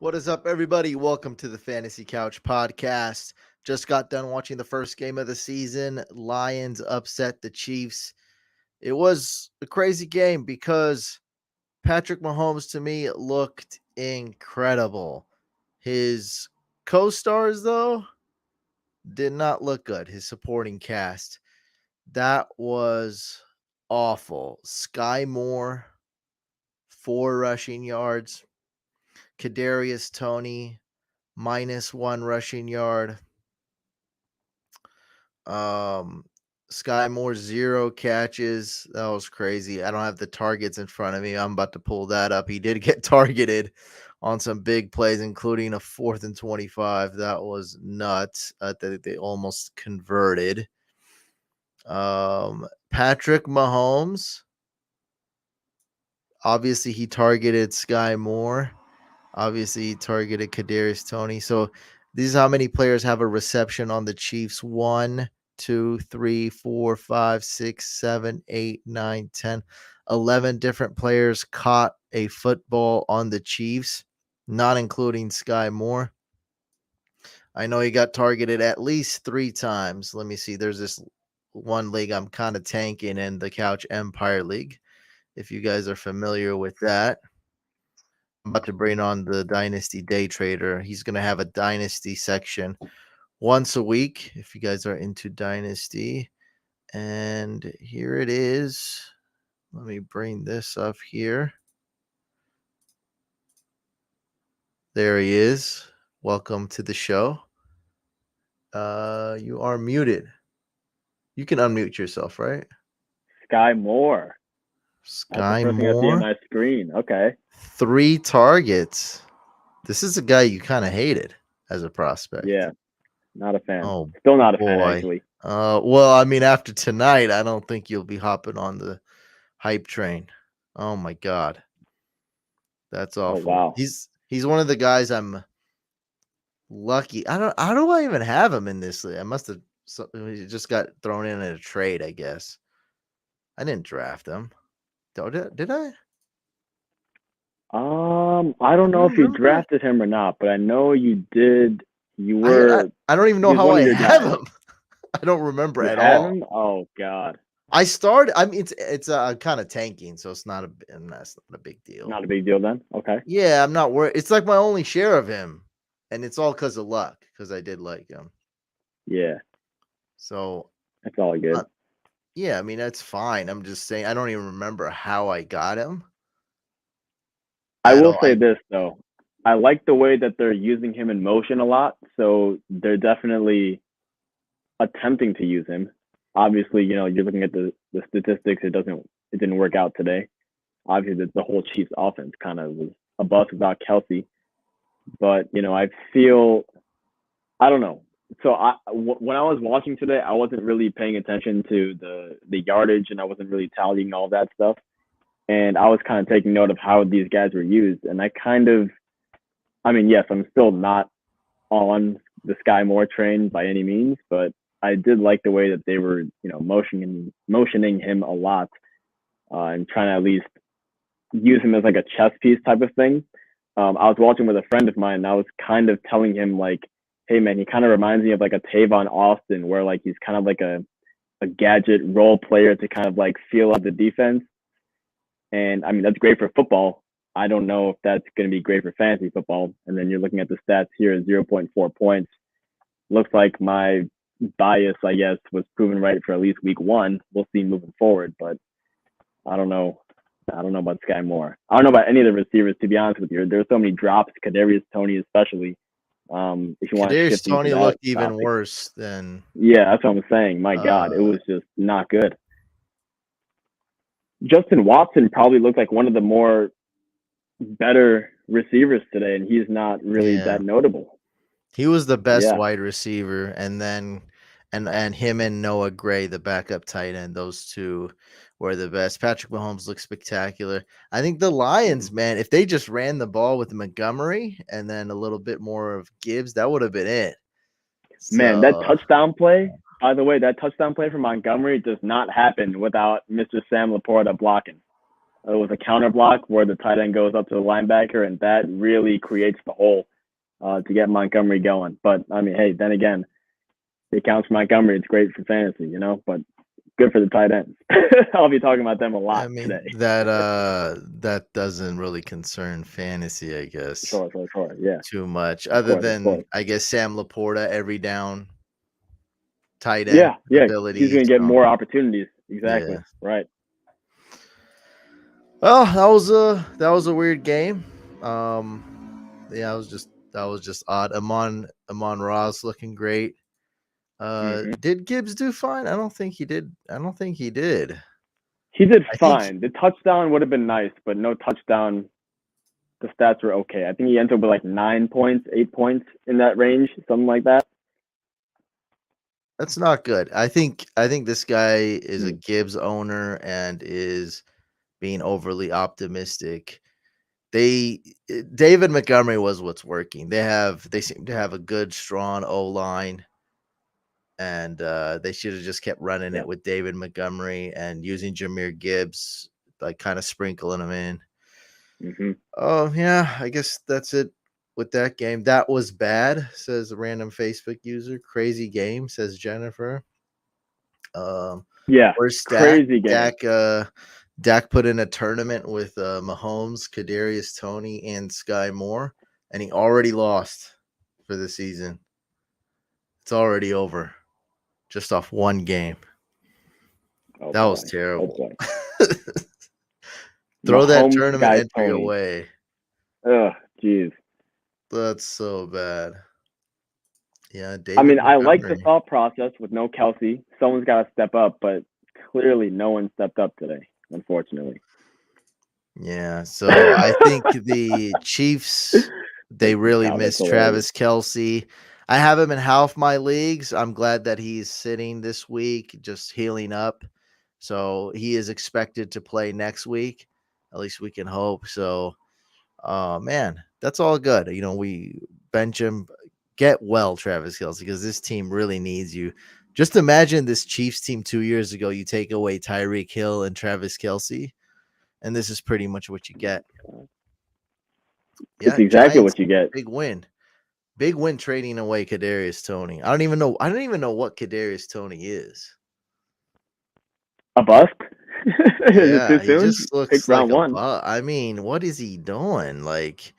What is up, everybody? Welcome to the Fantasy Couch Podcast. Just got done watching the first game of the season. Lions upset the Chiefs. It was a crazy game because Patrick Mahomes, to me, looked incredible. His co stars, though, did not look good. His supporting cast. That was awful. Sky Moore, 4 rushing yards. Kadarius Toney, -1 rushing yard. Um, Sky Moore 0 catches. That was crazy. I don't have the targets in front of me. I'm about to pull that up. He did get targeted on some big plays, including a 4th and 25. That was nuts. That they almost converted. Patrick Mahomes. Obviously, he targeted Sky Moore. Obviously, he targeted Kadarius Toney. So this is how many players have a reception on the Chiefs. 1, 2, 3, 4, 5, 6, 7, 8, 9, 10, 11 different players caught a football on the Chiefs, not including Sky Moore. I know he got targeted at least 3 times. Let me see. There's this one league I'm kind of tanking in, the Couch Empire League, if you guys are familiar with that. I'm about to bring on the Dynasty Day Trader. He's going to have a Dynasty section once a week if you guys are into Dynasty. And here it is. Let me bring this up here. There he is. Welcome to the show. You are muted. You can unmute yourself, right? Sky Moore. That's the Sky first thing I see on Moore, my screen. Okay. 3 targets. This is a guy you kind of hated as a prospect. Yeah. Not a fan. Oh Still not a fan, boy. actually. Well, I mean, after tonight, I don't think you'll be hopping on the hype train. Oh my god, that's Oh, awful. wow. He's one of the guys I'm lucky. I don't. How do I even have him in this league? I must have. He just got thrown in a trade, I guess. I didn't draft him. Did I? I don't Do you know if you remember? drafted him or not, but I know you did. You I I, were. I don't even He know was how one I of your have guys. him. I don't remember You at have all. him? Oh, God. I started. I mean, it's kind of tanking, so it's not a. And that's not a big deal. Not a big deal then. Okay. Yeah, I'm not worried. It's like my only share of him, and it's all because of luck, because I did like him. Yeah. So, That's all uh, good. yeah, I mean that's fine. I'm just saying I don't even remember how I got him I at will all. say this, though. I like the way that they're using him in motion a lot. So they're definitely attempting to use him. Obviously, you're looking at the statistics. It didn't work out today. Obviously, the whole Chiefs offense kind of was a bust without Kelce. But I feel I don't know. So when I was watching today, I wasn't really paying attention to the yardage, and I wasn't really tallying all that stuff. And I was kind of taking note of how these guys were used, and I mean, yes, I'm still not on the Sky Moore train by any means, but I did like the way that they were, motioning him a lot, and trying to at least use him as like a chess piece type of thing. I was watching with a friend of mine, and I was kind of telling him like, "Hey man, he kind of reminds me of like a Tavon Austin, where like he's kind of like a gadget role player to kind of like feel out the defense." And I mean, that's great for football. I don't know if that's going to be great for fantasy football. And then you're looking at the stats here: 0.4 points. Looks like my bias, I guess, was proven right for at least week one. We'll see moving forward, but I don't know. I don't know about Sky Moore. I don't know about any of the receivers, to be honest with you. There's so many drops, Kadarius Toney especially. If you want to Kadarius shift into Toney that looked even topic, worse than. yeah, that's what I'm saying. My God, it Uh, was just not good. Justin Watson probably looked like one of the more better receivers today, and he's not really yeah, that notable. he was the best Yeah, wide receiver, and then and him and Noah Gray, the backup tight end, those two were the best. Patrick Mahomes looked spectacular. I think the Lions, man, if they just ran the ball with Montgomery and then a little bit more of Gibbs, that would have been it. man, that So touchdown play. By the way, that touchdown play from Montgomery does not happen without Mr. Sam Laporta blocking. It was a counter block where the tight end goes up to the linebacker, and that really creates the hole to get Montgomery going. But I mean, hey, then again, it counts for Montgomery. It's great for fantasy, but good for the tight ends. I'll be talking about them a I lot mean today. that doesn't really concern fantasy, I guess, Sure. Yeah, too much. of Other course, of than course. I guess Sam Laporta every down tight end Yeah. He's ability. going to get So more opportunities. Exactly. yeah. Right. Well, that was a weird game. Yeah, that was just odd. Amon Ross looking great. Hmm. Did Gibbs do fine? I don't think he did. I don't think he did. He did I think fine. The touchdown would have been nice, but no touchdown. The stats were okay. I think he ended up with like 9 points, 8 points in that range, something like that. that's not good. I think this guy is a Hmm. Gibbs owner and is being overly optimistic. David Montgomery was what's working. They seem to have a good strong O line, and they should have just kept running Yeah. it with David Montgomery and using Jameer Gibbs, like kind of sprinkling him in. Hmm. Oh yeah, I guess that's it with that game. That was bad, says a random Facebook user. Crazy game, says Jennifer. Um, Yeah. where's Dak? Crazy game. Dak put in a tournament with Mahomes, Kadarius Tony, and Sky Moore, and he already lost for the season. It's already over, just off one game. Oh That was boy. Oh terrible. boy. Throw that Mahomes, tournament Sky, entry Tony. away. Ugh, jeez. That's so bad. Yeah, I David mean, I like the Montgomery. thought process with no Kelsey. Someone's got to step up, but clearly no one stepped up today, unfortunately. Yeah, so I think the Chiefs they really Oh, that's miss hilarious. Travis Kelce. I have him in half my leagues. I'm glad that he's sitting this week, just healing up. So he is expected to play next week. At least we can hope. So, man, that's all good. We bench him. Get well, Travis Kelce, because this team really needs you. Just imagine this Chiefs team 2 years ago. You take away Tyreek Hill and Travis Kelce, and this is pretty much what you get. It's Yeah, exactly Giants, what you get. big win. Big win trading away Kadarius Tony. I don't even know what Kadarius Tony is. A bust? Is it too Yeah, he soon? just looks Pick like round a one. I mean, what is he doing? Like,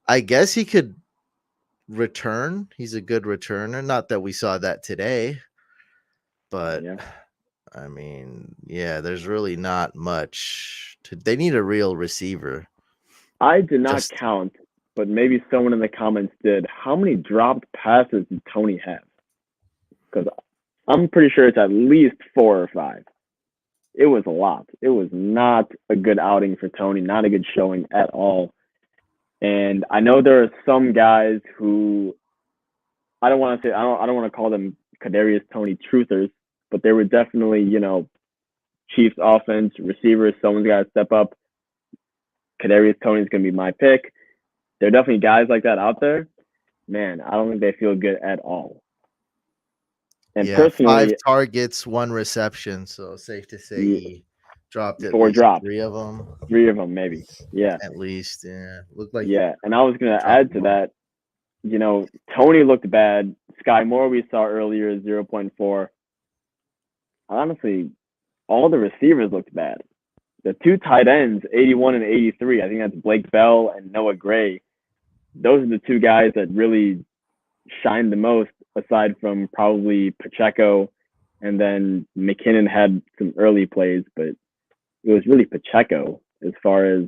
I guess he could return. He's a good returner. Not that we saw that today, but Yeah. I mean, yeah, there's really not much. They need a real receiver. I did not Just count, but maybe someone in the comments did. How many dropped passes did Tony have? Because I'm pretty sure it's at least 4 or 5. It was a lot. It was not a good outing for Tony, not a good showing at all. And I know there are some guys who I don't want to call them Kadarius Tony truthers, but they were definitely, Chiefs offense, receivers, someone's got to step up. Kadarius Tony's going to be my pick. There are definitely guys like that out there. Man, I don't think they feel good at all. And yeah, 5 personally, targets, 1 reception, so safe to say he dropped at 4 least drops, 3 of them. 3 of them maybe. Yeah, At least, yeah. Looked like yeah. And I was going to dropped add to more. that. Tony looked bad. Sky Moore we saw earlier 0.4. Honestly, all the receivers looked bad. The 2 tight ends, 81 and 83. I think that's Blake Bell and Noah Gray. Those are the 2 guys that really shined the most, aside from probably Pacheco, and then McKinnon had some early plays, but it was really Pacheco as far as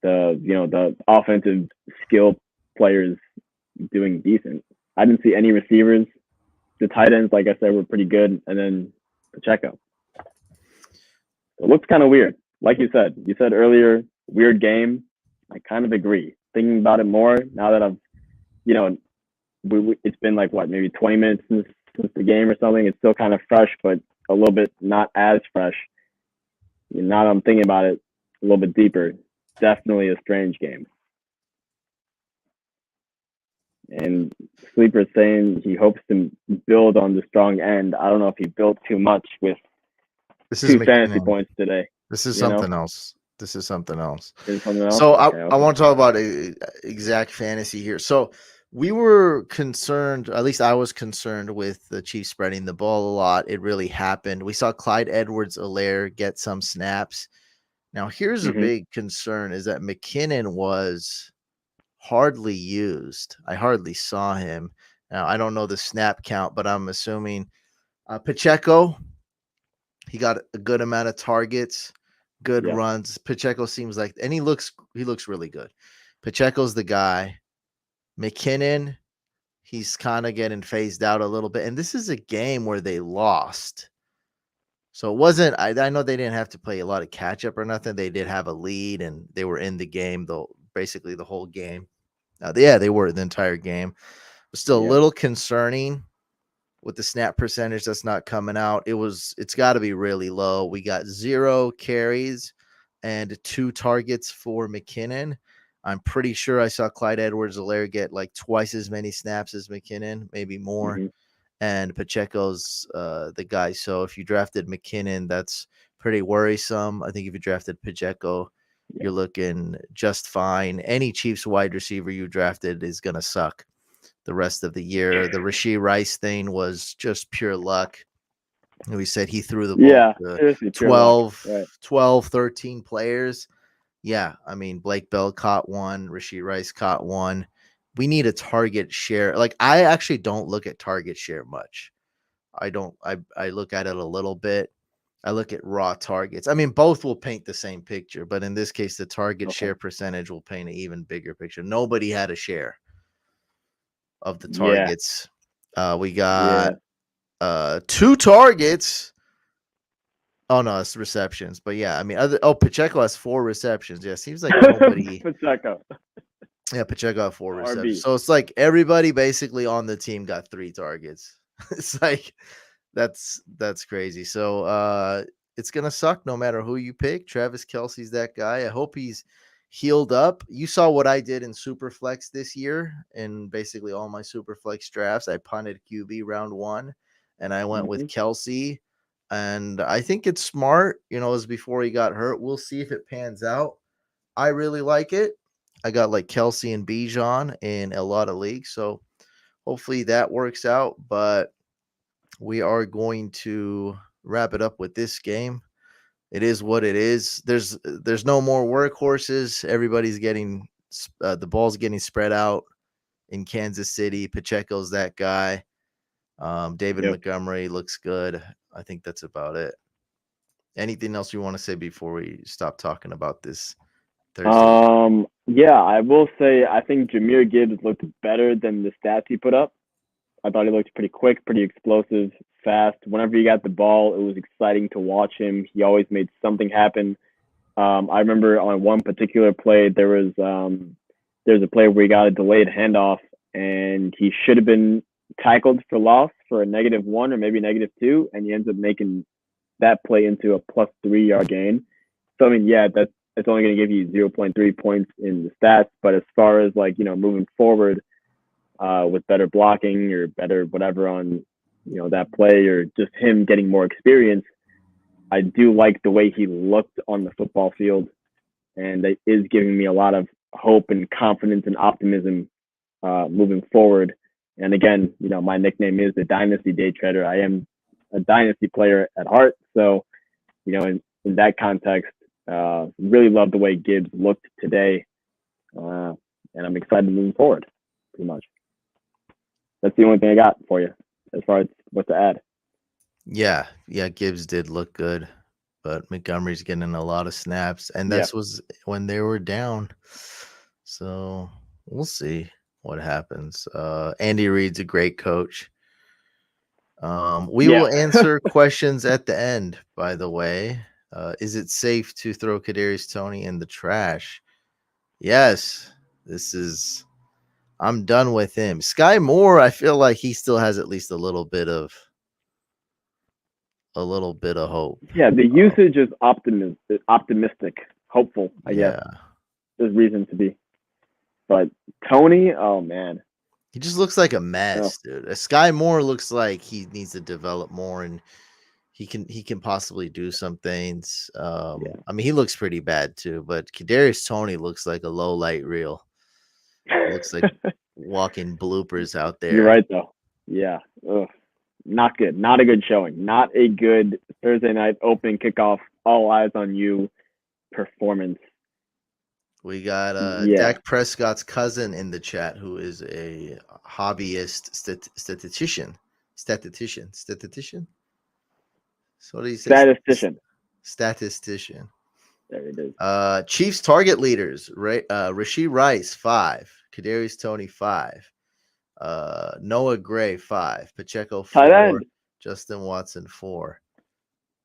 the offensive skill players doing decent. I didn't see any receivers. The tight ends, like I said, were pretty good, and then Pacheco. It looks kind of weird. Like you said earlier, weird game. I kind of agree. Thinking about it more now that I've, you know, it's been like what, maybe 20 minutes since the game or something. It's still kind of fresh, but a little bit not as fresh. Now that I'm thinking about it a little bit deeper, definitely a strange game. And Sleeper's saying he hopes to build on the strong end. I don't know if he built too much with This is 2 fantasy McKinnon. points today. This is You know, something else. This is something else. is something else. So Okay, I okay. want to talk about exact fantasy here. So we were concerned, at least I was concerned with the Chiefs spreading the ball a lot. It really happened. We saw Clyde Edwards-Helaire get some snaps. Now here's a Mhm. big concern is that McKinnon was hardly used. I hardly saw him. Now I don't know the snap count, but I'm assuming Pacheco, he got a good amount of targets, good Yeah. runs. Pacheco seems like, and he looks really good. Pacheco's the guy. McKinnon, he's kind of getting phased out a little bit. And this is a game where they lost. So it wasn't, I know they didn't have to play a lot of catch up or nothing. They did have a lead and they were in the game, though, basically the whole game. Yeah, they were the entire game. But still a Yeah. little concerning with the snap percentage that's not coming out. It's got to be really low. We got 0 carries and 2 targets for McKinnon. I'm pretty sure I saw Clyde Edwards-Helaire get like twice as many snaps as McKinnon, maybe more. Mhm. And Pacheco's the guy. So if you drafted McKinnon, that's pretty worrisome. I think if you drafted Pacheco, Yeah. you're looking just fine. Any Chiefs wide receiver you drafted is gonna suck the rest of the year. The Rashee Rice thing was just pure luck. We said he threw the ball Yeah. to Seriously, pure luck. 12, Right. 12, 13 players. Yeah, I mean, Blake Bell caught one, Rashee Rice caught one. We need a target share. Like, I actually don't look at target share much. I don't, I look at it a little bit. I look at raw targets. I mean, both will paint the same picture, but in this case, the target Okay. share percentage will paint an even bigger picture. Nobody had a share of the Yeah. targets. We Yeah. got 2 targets. Oh no, it's receptions. But yeah, I mean, Pacheco has 4 receptions. Yeah, seems like nobody. Pacheco. Yeah, Pacheco got 4 receptions. RB. So it's like everybody basically on the team got 3 targets. It's like that's crazy. So it's gonna suck no matter who you pick. Travis Kelsey's that guy. I hope he's healed up. You saw what I did in Superflex this year, and basically all my Superflex drafts. I punted QB round 1, and I went with Mhm. Kelsey. And I think it's smart. It was before he got hurt. We'll see if it pans out. I really like it. I got like Kelsey and Bijan in a lot of leagues, so hopefully that works out. But we are going to wrap it up with this game. It is what it is. There's no more workhorses. Everybody's getting the ball's getting spread out in Kansas City. Pacheco's that guy. David Yep. Montgomery looks good. I think that's about it. Anything else you want to say before we stop talking about this Thursday game? Yeah, I will say I think Jameer Gibbs looked better than the stats he put up. I thought he looked pretty quick, pretty explosive, fast. Whenever he got the ball, it was exciting to watch him. He always made something happen. I remember on one particular play, there's a play where he got a delayed handoff, and he should have been tackled for loss for a -1 or maybe -2, and he ends up making that play into a +3 yard gain. So I mean, yeah, that's only going to give you 0.3 points in the stats, but as far as like moving forward with better blocking or better whatever on that play or just him getting more experience, I do like the way he looked on the football field, and that is giving me a lot of hope and confidence and optimism moving forward. And again, my nickname is the Dynasty Day Trader. I am a dynasty player at heart, so in that context, really love the way Gibbs looked today, uh, and I'm excited moving forward. Pretty much, that's the only thing I got for you as far as what to add. Yeah, Gibbs did look good, but Montgomery's getting a lot of snaps, and Yeah, this was when they were down. So we'll see what happens. Andy Reid's a great coach. We yeah, will answer questions at the end, by the way. Is it safe to throw Kadarius Tony in the trash? Yes. This is I'm done with him. Sky Moore, I feel like he still has at least a little bit of hope. yeah. The Uh, usage is optimistic, hopeful. I guess yeah. there's reason to be, but Tony, oh man, He just looks like a no, mess, dude. Sky Moore looks like he needs to develop more, and he can possibly do some things. Yeah. I mean, he looks pretty bad too, but Kadarius Tony looks like a low light reel. Looks like walking bloopers out You're there. right though. Yeah. Ugh. Not good. Not a good showing. Not a good Thursday night opening kickoff. All eyes on you performance. We got Yeah. Dak Prescott's cousin in the chat, who is a hobbyist statistician. So what do you say? Statistician. Statistician. There it is. Chiefs target leaders, right? Rasheed Rice 5, Kadarius Tony 5, Noah Gray 5, Pacheco Tight 4, end. Justin Watson 4.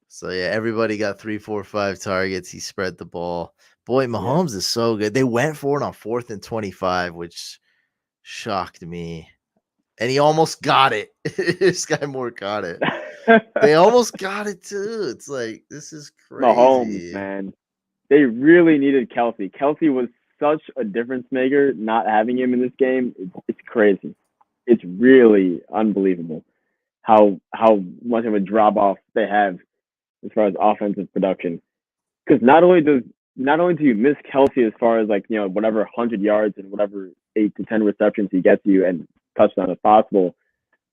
So yeah, everybody got 3, 4, 5 targets. He spread the ball. Boy, Yeah. Mahomes is so good. They went for it on 4th and 25, which shocked me. And he almost got it. Sky Moore got it. They almost got it too. It's like this is Mahomes, crazy. man. They really needed Kelce. Kelce was such a difference maker. Not having him in this game, it's crazy. It's really unbelievable how much of a drop off they have as far as offensive production. Because not only do you miss Kelce as far as like whatever 100 yards and whatever 8 to 10 receptions he gets you and touchdown if possible,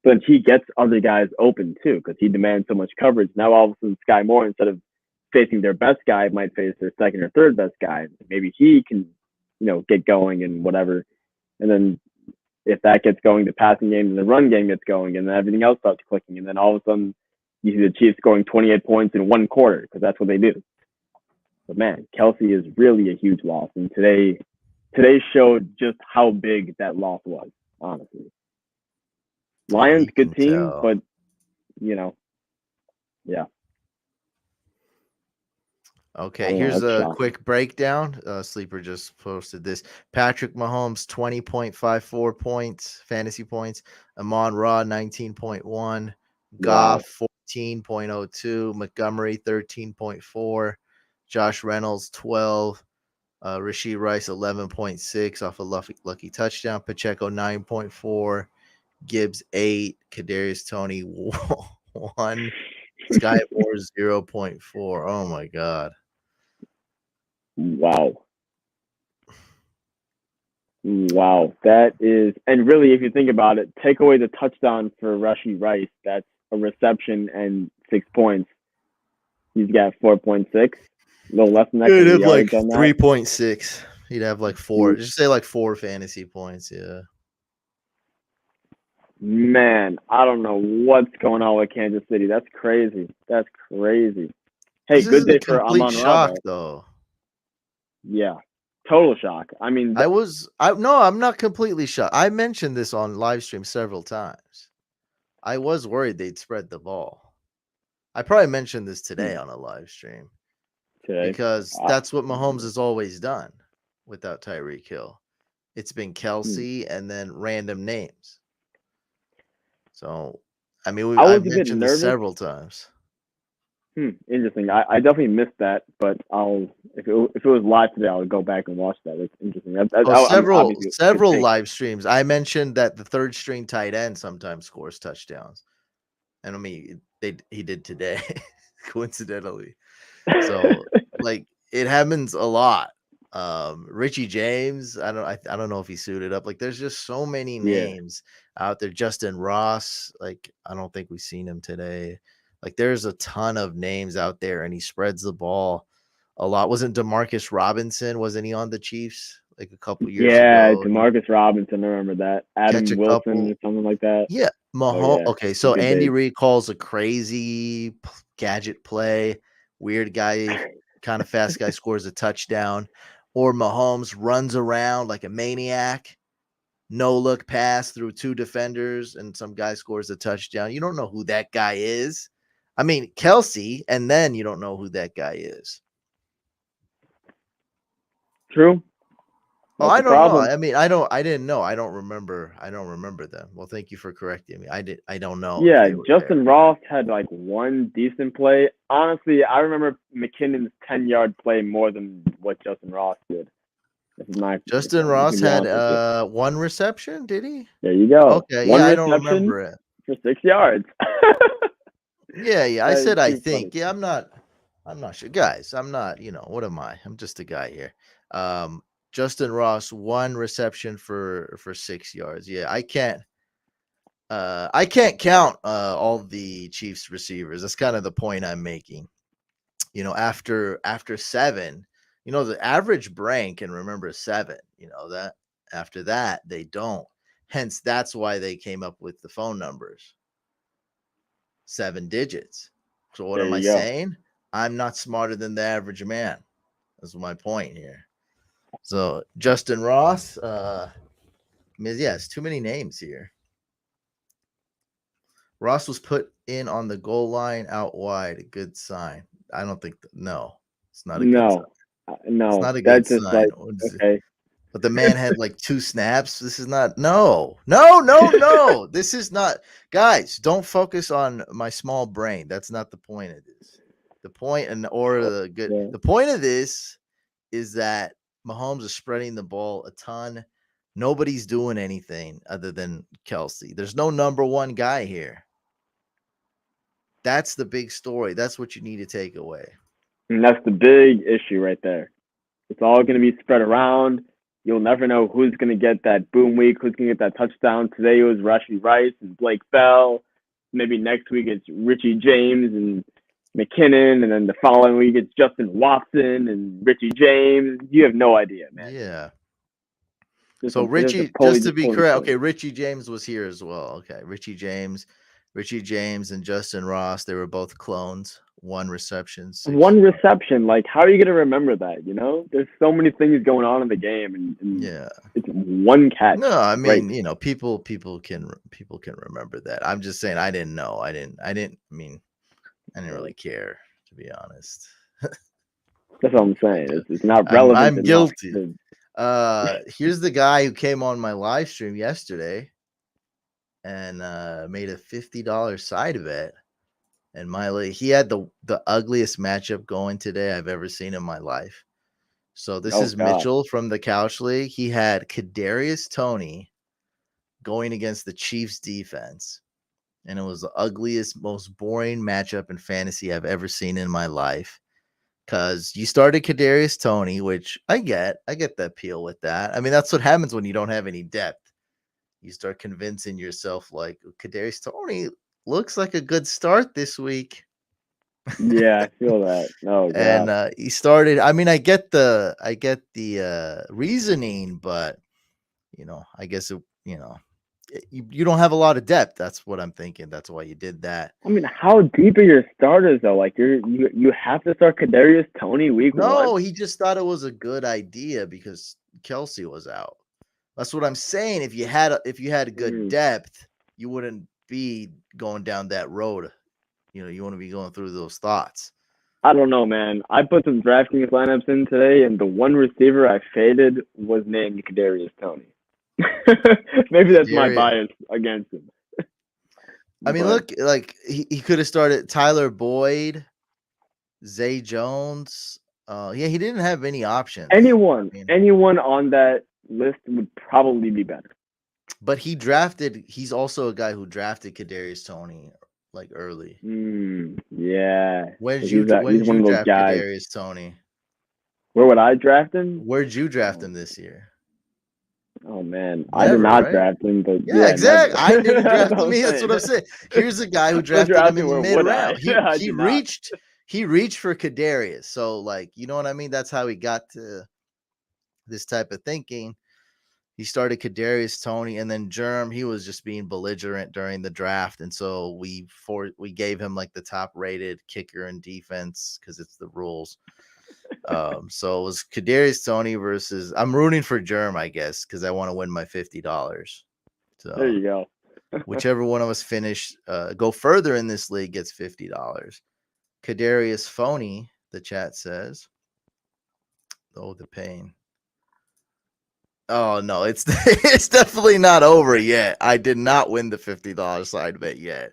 but he gets other guys open too because he demands so much coverage. Now all of a sudden Sky Moore, instead of facing their best guy, might face their second or third best guy. Maybe he can get going and whatever. And then if that gets going, the passing game and the run game gets going, and then everything else starts clicking. And then all of a sudden, you see the Chiefs scoring 28 points in one quarter because that's what they do. But man, Kelce is really a huge loss, and today showed just how big that loss was. Honestly, Yeah, Lions you good can team, tell. but you know, yeah, I Okay, don't know. here's That's a shocking. quick breakdown. Sleeper just posted this. Patrick Mahomes, 20.54 points, fantasy points. Amon Ra, 19.1. Goff, Wow. 14.02. Montgomery, 13.4. Josh Reynolds, 12. Rasheed Rice, 11.6 off a lucky touchdown. Pacheco, 9.4. Gibbs, 8. Kadarius Tony, 1. Sky Moore, 0.4. Oh, my God. Wow. Wow. That is, and really, if you think about it, take away the touchdown for Rashee Rice. That's a reception and 6 points. He's got 4.6, a little less than that Yeah, he'd because of the have like yards on that. 3.6. He'd have like 4. He, Just say like 4 fantasy points. Yeah. man, I don't know what's going on with Kansas City. That's crazy. That's crazy. Hey, This good isn't a day for complete Amon Ra shock though. though. Yeah, total shock. I mean, I no, I'm not completely shocked. I mentioned this on live stream several times. I was worried they'd spread the ball. I probably mentioned this today on a live stream today, because uh, that's what Mahomes has always done without Tyreek Hill. It's been hmm. Kelsey and then random names. So, I mean, I was I've a bit mentioned this nervous. several times. Interesting. I definitely missed that, but I'll if it was live today, I'll go back and watch that. It's interesting. Oh, I mean, several obviously, good several take. live streams. I mentioned that the third string tight end sometimes scores touchdowns, and I mean he did today, coincidentally. So like it happens a lot. Richie James, I don't know if he suited up. Like there's just so many Yeah, names out there. Justin Ross, like I don't think we've seen him today. Like there's a ton of names out there, and he spreads the ball a lot. Wasn't Demarcus Robinson? Wasn't he on the Chiefs like a couple years yeah. ago? He Demarcus Robinson, I remember that. catch Adam a Wilson or couple. something like that. Yeah, Oh Mahomes. yeah, Okay, so good Andy days. Reid calls a crazy gadget play. Weird guy, kind of fast guy scores a touchdown, or Mahomes runs around like a maniac. No look pass through 2 defenders, and some guy scores a touchdown. You don't know who that guy is. I mean, Kelsey, and then you don't know who that guy is. True. Oh, That's I the don't know. problem. I mean, I didn't know. I don't remember. I don't remember them. Well, thank you for correcting me. I don't know if Yeah, they were there. Justin Ross had like one decent play. Honestly, I remember McKinnon's 10-yard play more than what Justin Ross did. This is my Justin I'm just Ross gonna be had honest with you. one reception, did he? There you go. Okay, One yeah, I don't reception remember it. for 6 yards. Yeah, yeah. I That is said I too funny. think. Yeah, I'm not sure. Guys, I'm not, what am I? I'm just a guy here. Um Justin Ross, one reception for 6 yards. Yeah, I can't count all the Chiefs receivers. That's kind of the point I'm making. After seven, the average brain can remember seven. That after that they don't. Hence, that's why they came up with the phone numbers, 7 digits. So what There am I you go. saying? I'm not smarter than the average man. That's my point here. So Justin Ross, yeah, it's too many names here. Ross was put in on the goal line out wide. A good sign. I don't think. No, it's not a good sign. No, It's no, not a good that's just sign. like What is it? okay. But the man had like two snaps. This is not. No, no, no, no. This is not. Guys, don't focus on my small brain. That's not the point of this. The point and or Oh, the good. yeah. The point of this is that Mahomes is spreading the ball a ton. Nobody's doing anything other than Kelsey. There's no number one guy here. That's the big story. That's what you need to take away. And that's the big issue right there. It's all going to be spread around. You'll never know who's going to get that boom week, who's going to get that touchdown. Today it was Rashee Rice and Blake Bell. Maybe next week it's Richie James and McKinnon, and then the following week it's Justin Watson and Richie James. You have no idea, man. Yeah. Just So it's just Richie, just to just be pulling correct, strings. okay, Richie James was here as well. Okay, Richie James and Justin Ross, they were both clones. One reception, six. One reception, like how are you going to remember that? There's so many things going on in the game, and Yeah. it's one catch. No, I Great. mean, people can remember that. I'm just saying I didn't know. I mean, I didn't Yeah. really care, to be honest. That's what I'm saying. It's not relevant I'm enough guilty. to. Here's the guy who came on my live stream yesterday and made a $50 side bet. And Miley, he had the ugliest matchup going today I've ever seen in my life. So this Oh is God. Mitchell from the Couch League. He had Kadarius Toney going against the Chiefs defense, and it was the ugliest, most boring matchup in fantasy I've ever seen in my life. Because you started Kadarius Toney, which I get the appeal with that. I mean, that's what happens when you don't have any depth. You start convincing yourself like Kadarius Toney looks like a good start this week. Yeah, I feel that. Oh And God. he started. I mean, I get the reasoning, but I guess you don't have a lot of depth. That's what I'm thinking. That's why you did that. I mean, how deep are your starters though? Like you have to start Kadarius Toney week No, one. he just thought it was a good idea because Kelsey was out. That's what I'm saying. If you had good Mm, depth, you wouldn't be going down that road. You want to be going through those thoughts. I don't know, man. I put some DraftKings lineups in today, and the one receiver I faded was named Kadarius Toney. Maybe that's my Kadarius, bias against him, I mean, but look, like he could have started Tyler Boyd, Zay Jones. Yeah, he didn't have any options. anyone, I mean, anyone on that list would probably be better. but he's also a guy who drafted Kadarius Toney like early. Yeah, When did because you when he's did one you of those draft guys. Kadarius Toney? Where would I draft him? Where'd you draft Oh, him this year? oh man, I did Never, not right? draft him, but Yeah, yeah, never. exactly. I didn't That's draft what him I'm either. That's saying. what I'm saying. Here's a guy who But drafted him in drafting, the where mid would I? round. He I he did not. reached he reached for Kadarius. So like, you know what I mean? That's how he got to this type of thinking. He started Kadarius Toney, and then Germ. He was just being belligerent during the draft, and so we gave him like the top rated kicker and defense because it's the rules. So it was Kadarius Toney versus. I'm rooting for Germ, I guess, because I want to win my $50. There So you go. whichever one of us go further in this league gets $50. Kadarius Phony, the chat says. Oh, the pain. Oh no, it's it's definitely not over yet. I did not win the $50 side bet yet.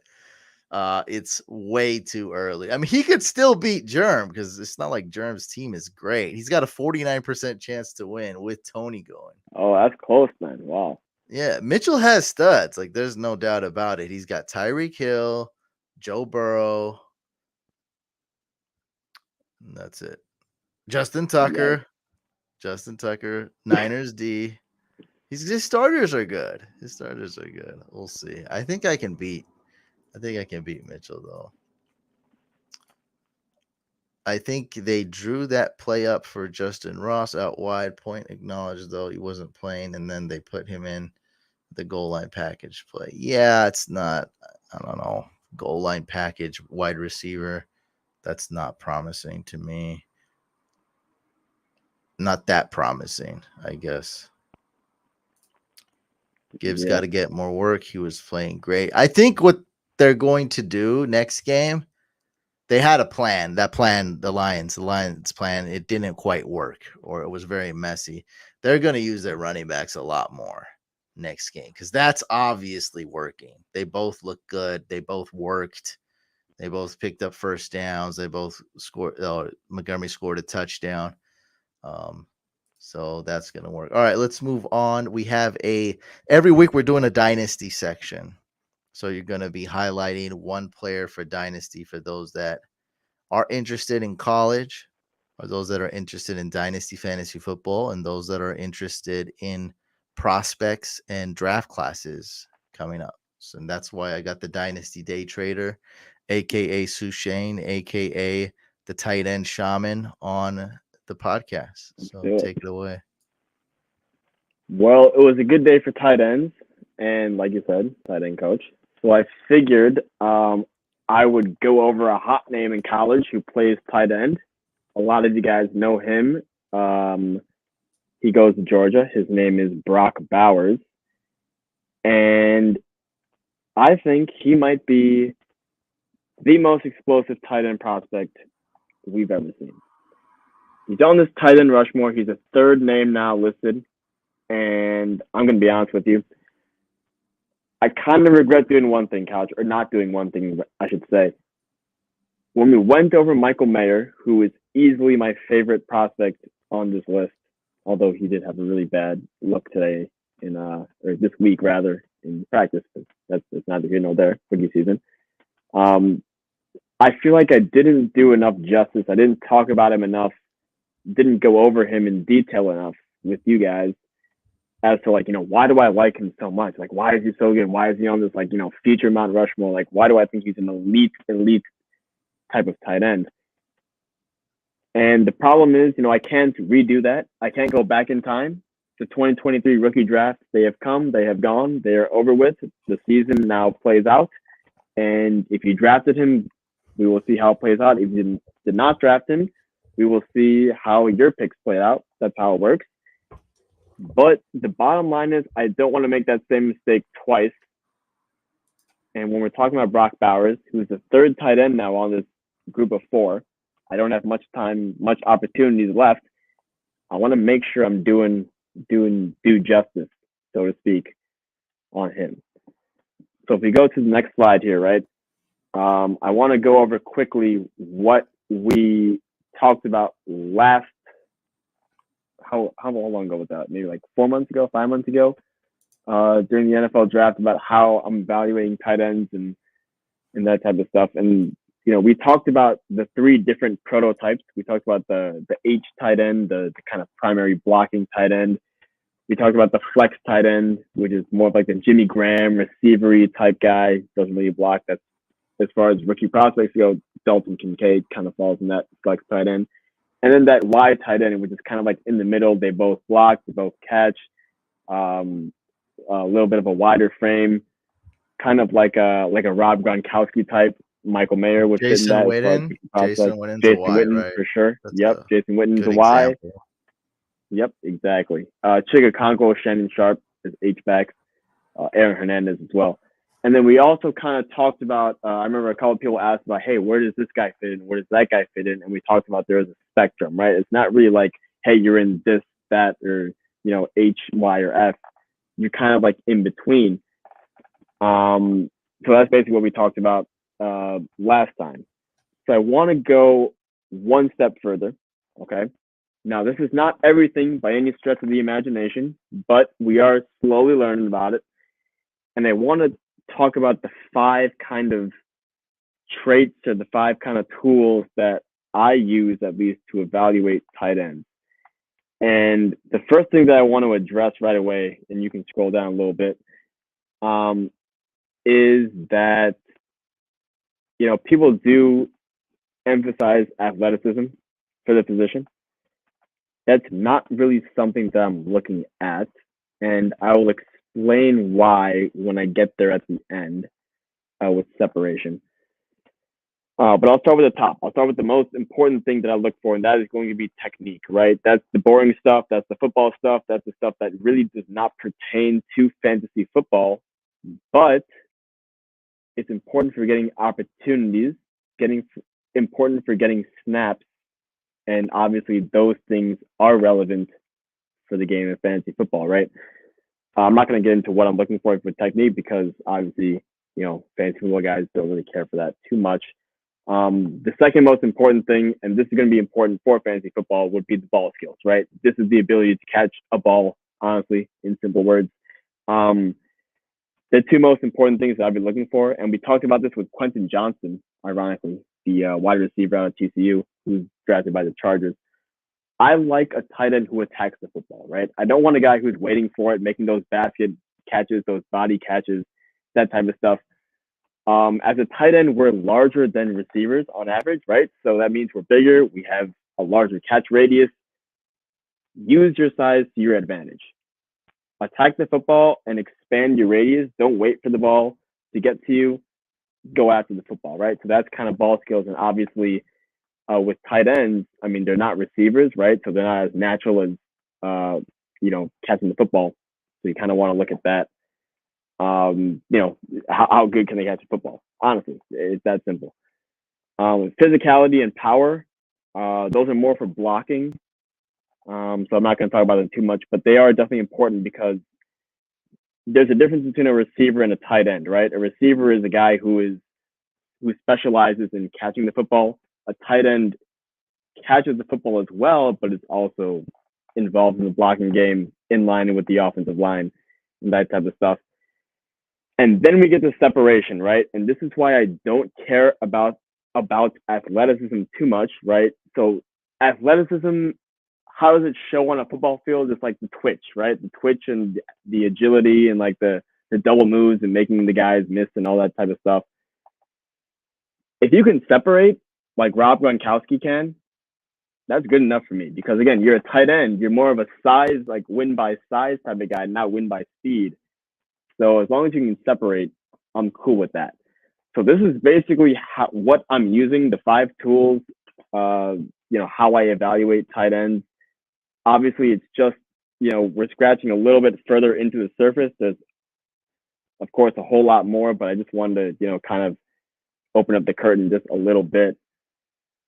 It's way too early. I mean, he could still beat Germ because it's not like Germ's team is great. He's got a 49% chance to win with Tony going. Oh, that's close, man. Wow. Yeah, Mitchell has studs. Like, there's no doubt about it. He's got Tyreek Hill, Joe Burrow, and that's it. Justin Yikes. Tucker, Justin Tucker, Niners D. His starters are good. His starters are good. We'll see. I think I can beat Mitchell though. I think they drew that play up for Justin Ross out wide. Point acknowledged though he wasn't playing, and then they put him in the goal line package play. Yeah, it's not. I don't know. Goal line package wide receiver. That's not promising to me. Not that promising, I guess. Gibbs got Yeah. to get more work. He was playing great. I think what they're going to do next game, they had a plan. That plan, the Lions plan, it didn't quite work, or it was very messy. They're going to use their running backs a lot more next game because that's obviously working. They both look good. They both worked. They both picked up first downs. They both scored. Montgomery scored a touchdown. Um, so that's gonna work. All right, let's move on. We have every week we're doing a dynasty section. So you're gonna be highlighting one player for dynasty for those that are interested in college, or those that are interested in dynasty fantasy football, and those that are interested in prospects and draft classes coming up. So and that's why I got the dynasty day trader, aka Sushane, aka the tight end shaman on the podcast. So Do take it. it away. Well, it was a good day for tight ends, and like you said, tight end coach. So I figured I would go over a hot name in college who plays tight end. A lot of you guys know him. Um, he goes to Georgia. His name is Brock Bowers, and I think he might be the most explosive tight end prospect we've ever seen. He's on this tight end Rushmore. He's a third name now listed, and I'm going to be honest with you. I kind of regret doing one thing, Couch, or not doing one thing, I should say. When we went over Michael Mayer, who is easily my favorite prospect on this list, although he did have a really bad look today or this week rather in practice. But that's neither here nor there. Rookie season. Um, I feel like I didn't do enough justice. I didn't talk about him enough. Didn't go over him in detail enough with you guys as to like, why do I like him so much? Like, why is he so good? Why is he on this like, feature Mount Rushmore? Like, why do I think he's an elite type of tight end? And the problem is, I can't redo that. I can't go back in time. The 2023 rookie draft, they have come, they have gone, they are over with. The season now plays out. And if you drafted him, we will see how it plays out. If you did not draft him, we will see how your picks play out. That's how it works. But the bottom line is, I don't want to make that same mistake twice. And when we're talking about Brock Bowers, who's the third tight end now on this group of four, I don't have much time, much opportunities left. I want to make sure I'm doing due justice, so to speak, on him. So if we go to the next slide here, right? I want to go over quickly what we talked about last. How long ago was that? Maybe like 4 months ago, 5 months ago, during the NFL draft about how I'm evaluating tight ends and that type of stuff. And we talked about the three different prototypes. We talked about the H tight end, the kind of primary blocking tight end. We talked about the flex tight end, which is more of like the Jimmy Graham receivery type guy, doesn't really block. That's as far as rookie prospects go. Dalton Kincaid kind of falls in that flex tight end. And then that wide tight end, which is kind of like in the middle. They both block, they both catch. A little bit of a wider frame, kind of like a Rob Gronkowski type. Michael Mayer would fit in Jason that as far as Witten. prospects. Jason Witten's a Jason Y, Witten right? for sure. That's Yep, a Jason Witten's good a Y. example. Yep, exactly. Chiga Conko, Shannon Sharp is H-back. Aaron Hernandez as well. And then we also kind of talked about, I remember a couple of people asked about, hey, where does this guy fit in? Where does that guy fit in? And we talked about there is a spectrum, right? It's not really like, hey, you're in this, that, or, H, Y, or F. You're kind of like in between. So that's basically what we talked about last time. So I want to go one step further, okay? Now, this is not everything by any stretch of the imagination, but we are slowly learning about it. And I want to talk about the five kind of traits or the 5 kind of tools that I use at least to evaluate tight ends. And the first thing that I want to address right away, and you can scroll down a little bit, is that people do emphasize athleticism for the position. That's not really something that I'm looking at, and I will explain why when I get there at the end with separation. But I'll start with the top. I'll start with the most important thing that I look for, and that is going to be technique, right? That's the boring stuff. That's the football stuff. That's the stuff that really does not pertain to fantasy football, but it's important for getting opportunities, important for getting snaps, and obviously those things are relevant for the game of fantasy football, right? I'm not going to get into what I'm looking for technique because obviously, fantasy football guys don't really care for that too much. The second most important thing, and this is going to be important for fantasy football, would be the ball skills, right? This is the ability to catch a ball, honestly, in simple words. The two most important things that I've been looking for, and we talked about this with Quentin Johnston, ironically, the wide receiver out of TCU, who's drafted by the Chargers. I like a tight end who attacks the football, right? I don't want a guy who's waiting for it, making those basket catches, those body catches, that type of stuff. As a tight end, we're larger than receivers on average, right? So that means we're bigger. We have a larger catch radius. Use your size to your advantage. Attack the football and expand your radius. Don't wait for the ball to get to you. Go after the football, right? So that's kind of ball skills. And obviously, with tight ends, I mean, they're not receivers, right? So they're not as natural as, catching the football. So you kind of want to look at that. How good can they catch a football? Honestly, it's that simple. Physicality and power, those are more for blocking. So I'm not going to talk about them too much, but they are definitely important because there's a difference between a receiver and a tight end, right? A receiver is a guy who specializes in catching the football. A tight end catches the football as well, but is also involved in the blocking game, in line with the offensive line, and that type of stuff. And then we get to separation, right? And this is why I don't care about athleticism too much, right? So athleticism, how does it show on a football field? It's like the twitch, right? The twitch and the agility and like the double moves and making the guys miss and all that type of stuff. If you can separate like Rob Gronkowski can, that's good enough for me because again, you're a tight end. You're more of a size, like win by size type of guy, not win by speed. So as long as you can separate, I'm cool with that. So this is basically what I'm using, the 5 tools, how I evaluate tight ends. Obviously, it's just, we're scratching a little bit further into the surface. There's, of course, a whole lot more, but I just wanted to, kind of open up the curtain just a little bit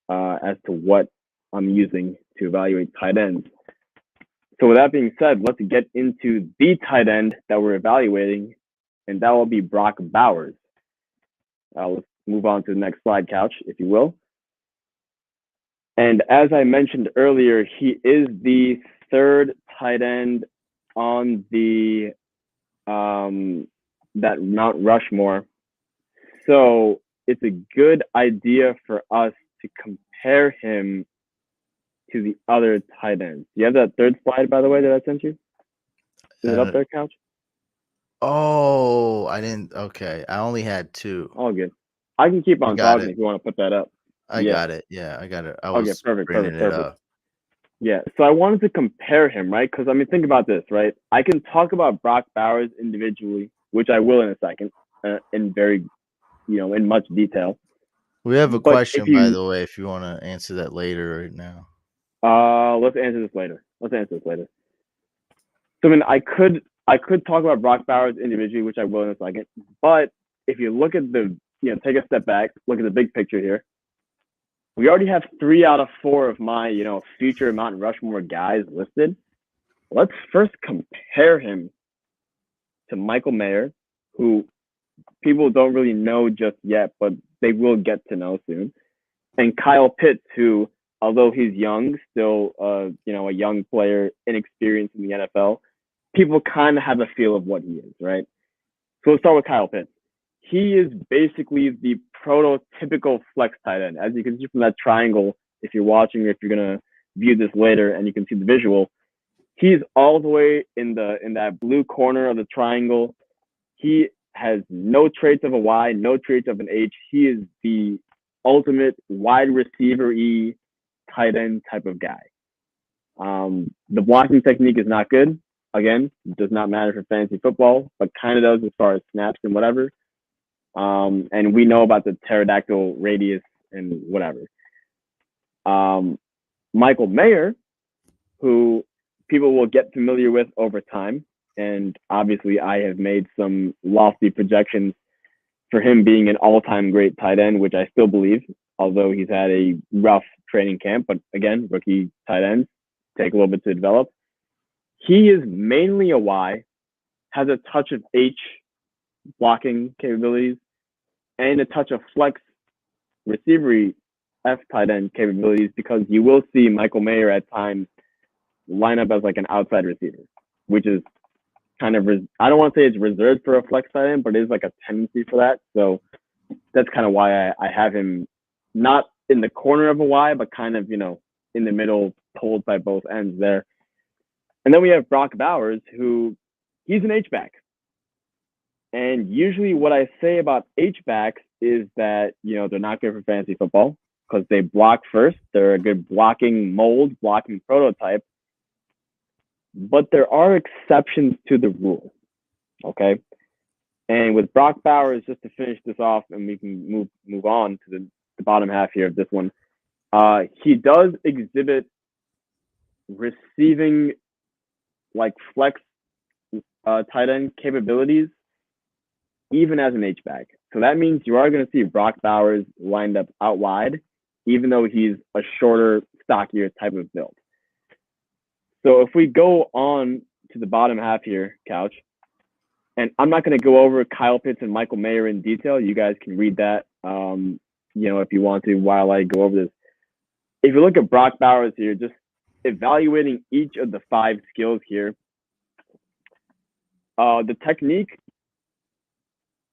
as to what I'm using to evaluate tight ends. So with that being said, let's get into the tight end that we're evaluating, and that will be Brock Bowers. Let's move on to the next slide, Couch, if you will. And as I mentioned earlier, he is the 3rd tight end on the that Mount Rushmore. So it's a good idea for us to compare him to the other tight ends. Do you have that 3rd slide, by the way, that I sent you? Is it up there, Couch? Oh, I didn't. Okay, I only had 2. All good. I can keep on talking if you want to put that up. I got it. Yeah, I got it. I was perfect. up. Yeah, so I wanted to compare him, right? Because I mean, think about this, right? I can talk about Brock Bowers individually, which I will in a second, in very, in much detail. We have a question, by the way, if you want to answer that later right now. Let's answer this later. So I mean, I could talk about Brock Bowers individually, which I will in a second. But if you look at take a step back, look at the big picture here. We already have 3 out of 4 of my, future Mount Rushmore guys listed. Let's first compare him to Michael Mayer, who people don't really know just yet, but they will get to know soon. And Kyle Pitts, who, although he's young, still, a young player, inexperienced in the NFL, people kind of have a feel of what he is, right? So let's start with Kyle Pitts. he is basically the prototypical flex tight end. As you can see from that triangle, if you're watching or if you're gonna view this later and you can see the visual, he's all the way in that blue corner of the triangle. He has no traits of a Y, no traits of an H. He is the ultimate wide receiver tight end type of guy. The blocking technique is not good. Again, does not matter for fantasy football, but kind of does as far as snaps and whatever. And we know about the pterodactyl radius and whatever. Michael Mayer, who people will get familiar with over time, and obviously I have made some lofty projections for him being an all-time great tight end, which I still believe, although he's had a rough training camp. But again, rookie tight ends take a little bit to develop. He is mainly a Y, has a touch of H blocking capabilities, and a touch of flex receiver F tight end capabilities, because you will see Michael Mayer at times line up as like an outside receiver, which is kind of, I don't want to say it's reserved for a flex tight end, but it is like a tendency for that. So that's kind of why I have him not in the corner of a Y, but kind of, in the middle, pulled by both ends there. And then we have Brock Bowers, who he's an H-back. And usually what I say about H-backs is that, they're not good for fantasy football because they block first. They're a good blocking mold, blocking prototype. But there are exceptions to the rule, okay? And with Brock Bowers, just to finish this off, and we can move on to the bottom half here of this one, he does exhibit receiving like flex tight end capabilities, even as an H-back. So that means you are going to see Brock Bowers lined up out wide, even though he's a shorter, stockier type of build. So if we go on to the bottom half here, Couch, and I'm not going to go over Kyle Pitts and Michael Mayer in detail. You guys can read that, if you want to, while I go over this. If you look at Brock Bowers here, just evaluating each of the 5 skills here, the technique,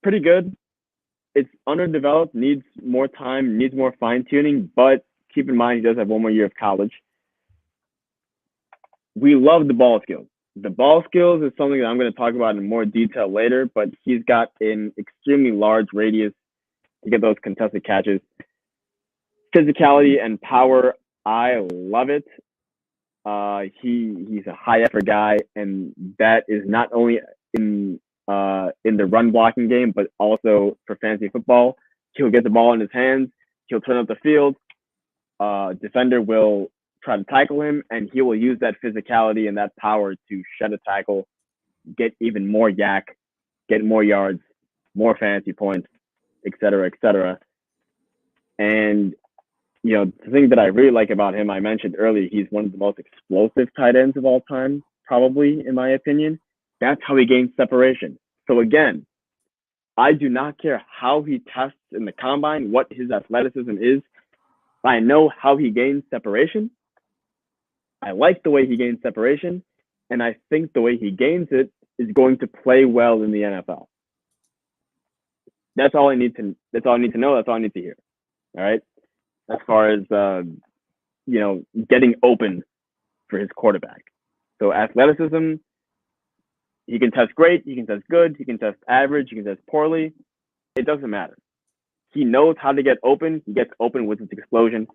pretty good. It's underdeveloped, needs more time, needs more fine-tuning, but keep in mind he does have 1 more year of college. We love the ball skills. The ball skills is something that I'm going to talk about in more detail later, but he's got an extremely large radius to get those contested catches. Physicality and power, I love it. He's a high effort guy, and that is not only in the run blocking game, but also for fantasy football. He'll get the ball in his hands. He'll turn up the field. Defender will try to tackle him, and he will use that physicality and that power to shed a tackle, get even more yak, get more yards, more fantasy points, et cetera, et cetera. And, the thing that I really like about him, I mentioned earlier, he's one of the most explosive tight ends of all time, probably, in my opinion. That's how he gains separation. So again, I do not care how he tests in the combine, what his athleticism is. I know how he gains separation. I like the way he gains separation, and I think the way he gains it is going to play well in the NFL. That's all I need to know. That's all I need to hear. All right. As far as getting open for his quarterback. So athleticism, he can test great, he can test good, he can test average, he can test poorly. It doesn't matter. He knows how to get open. He gets open with his explosion.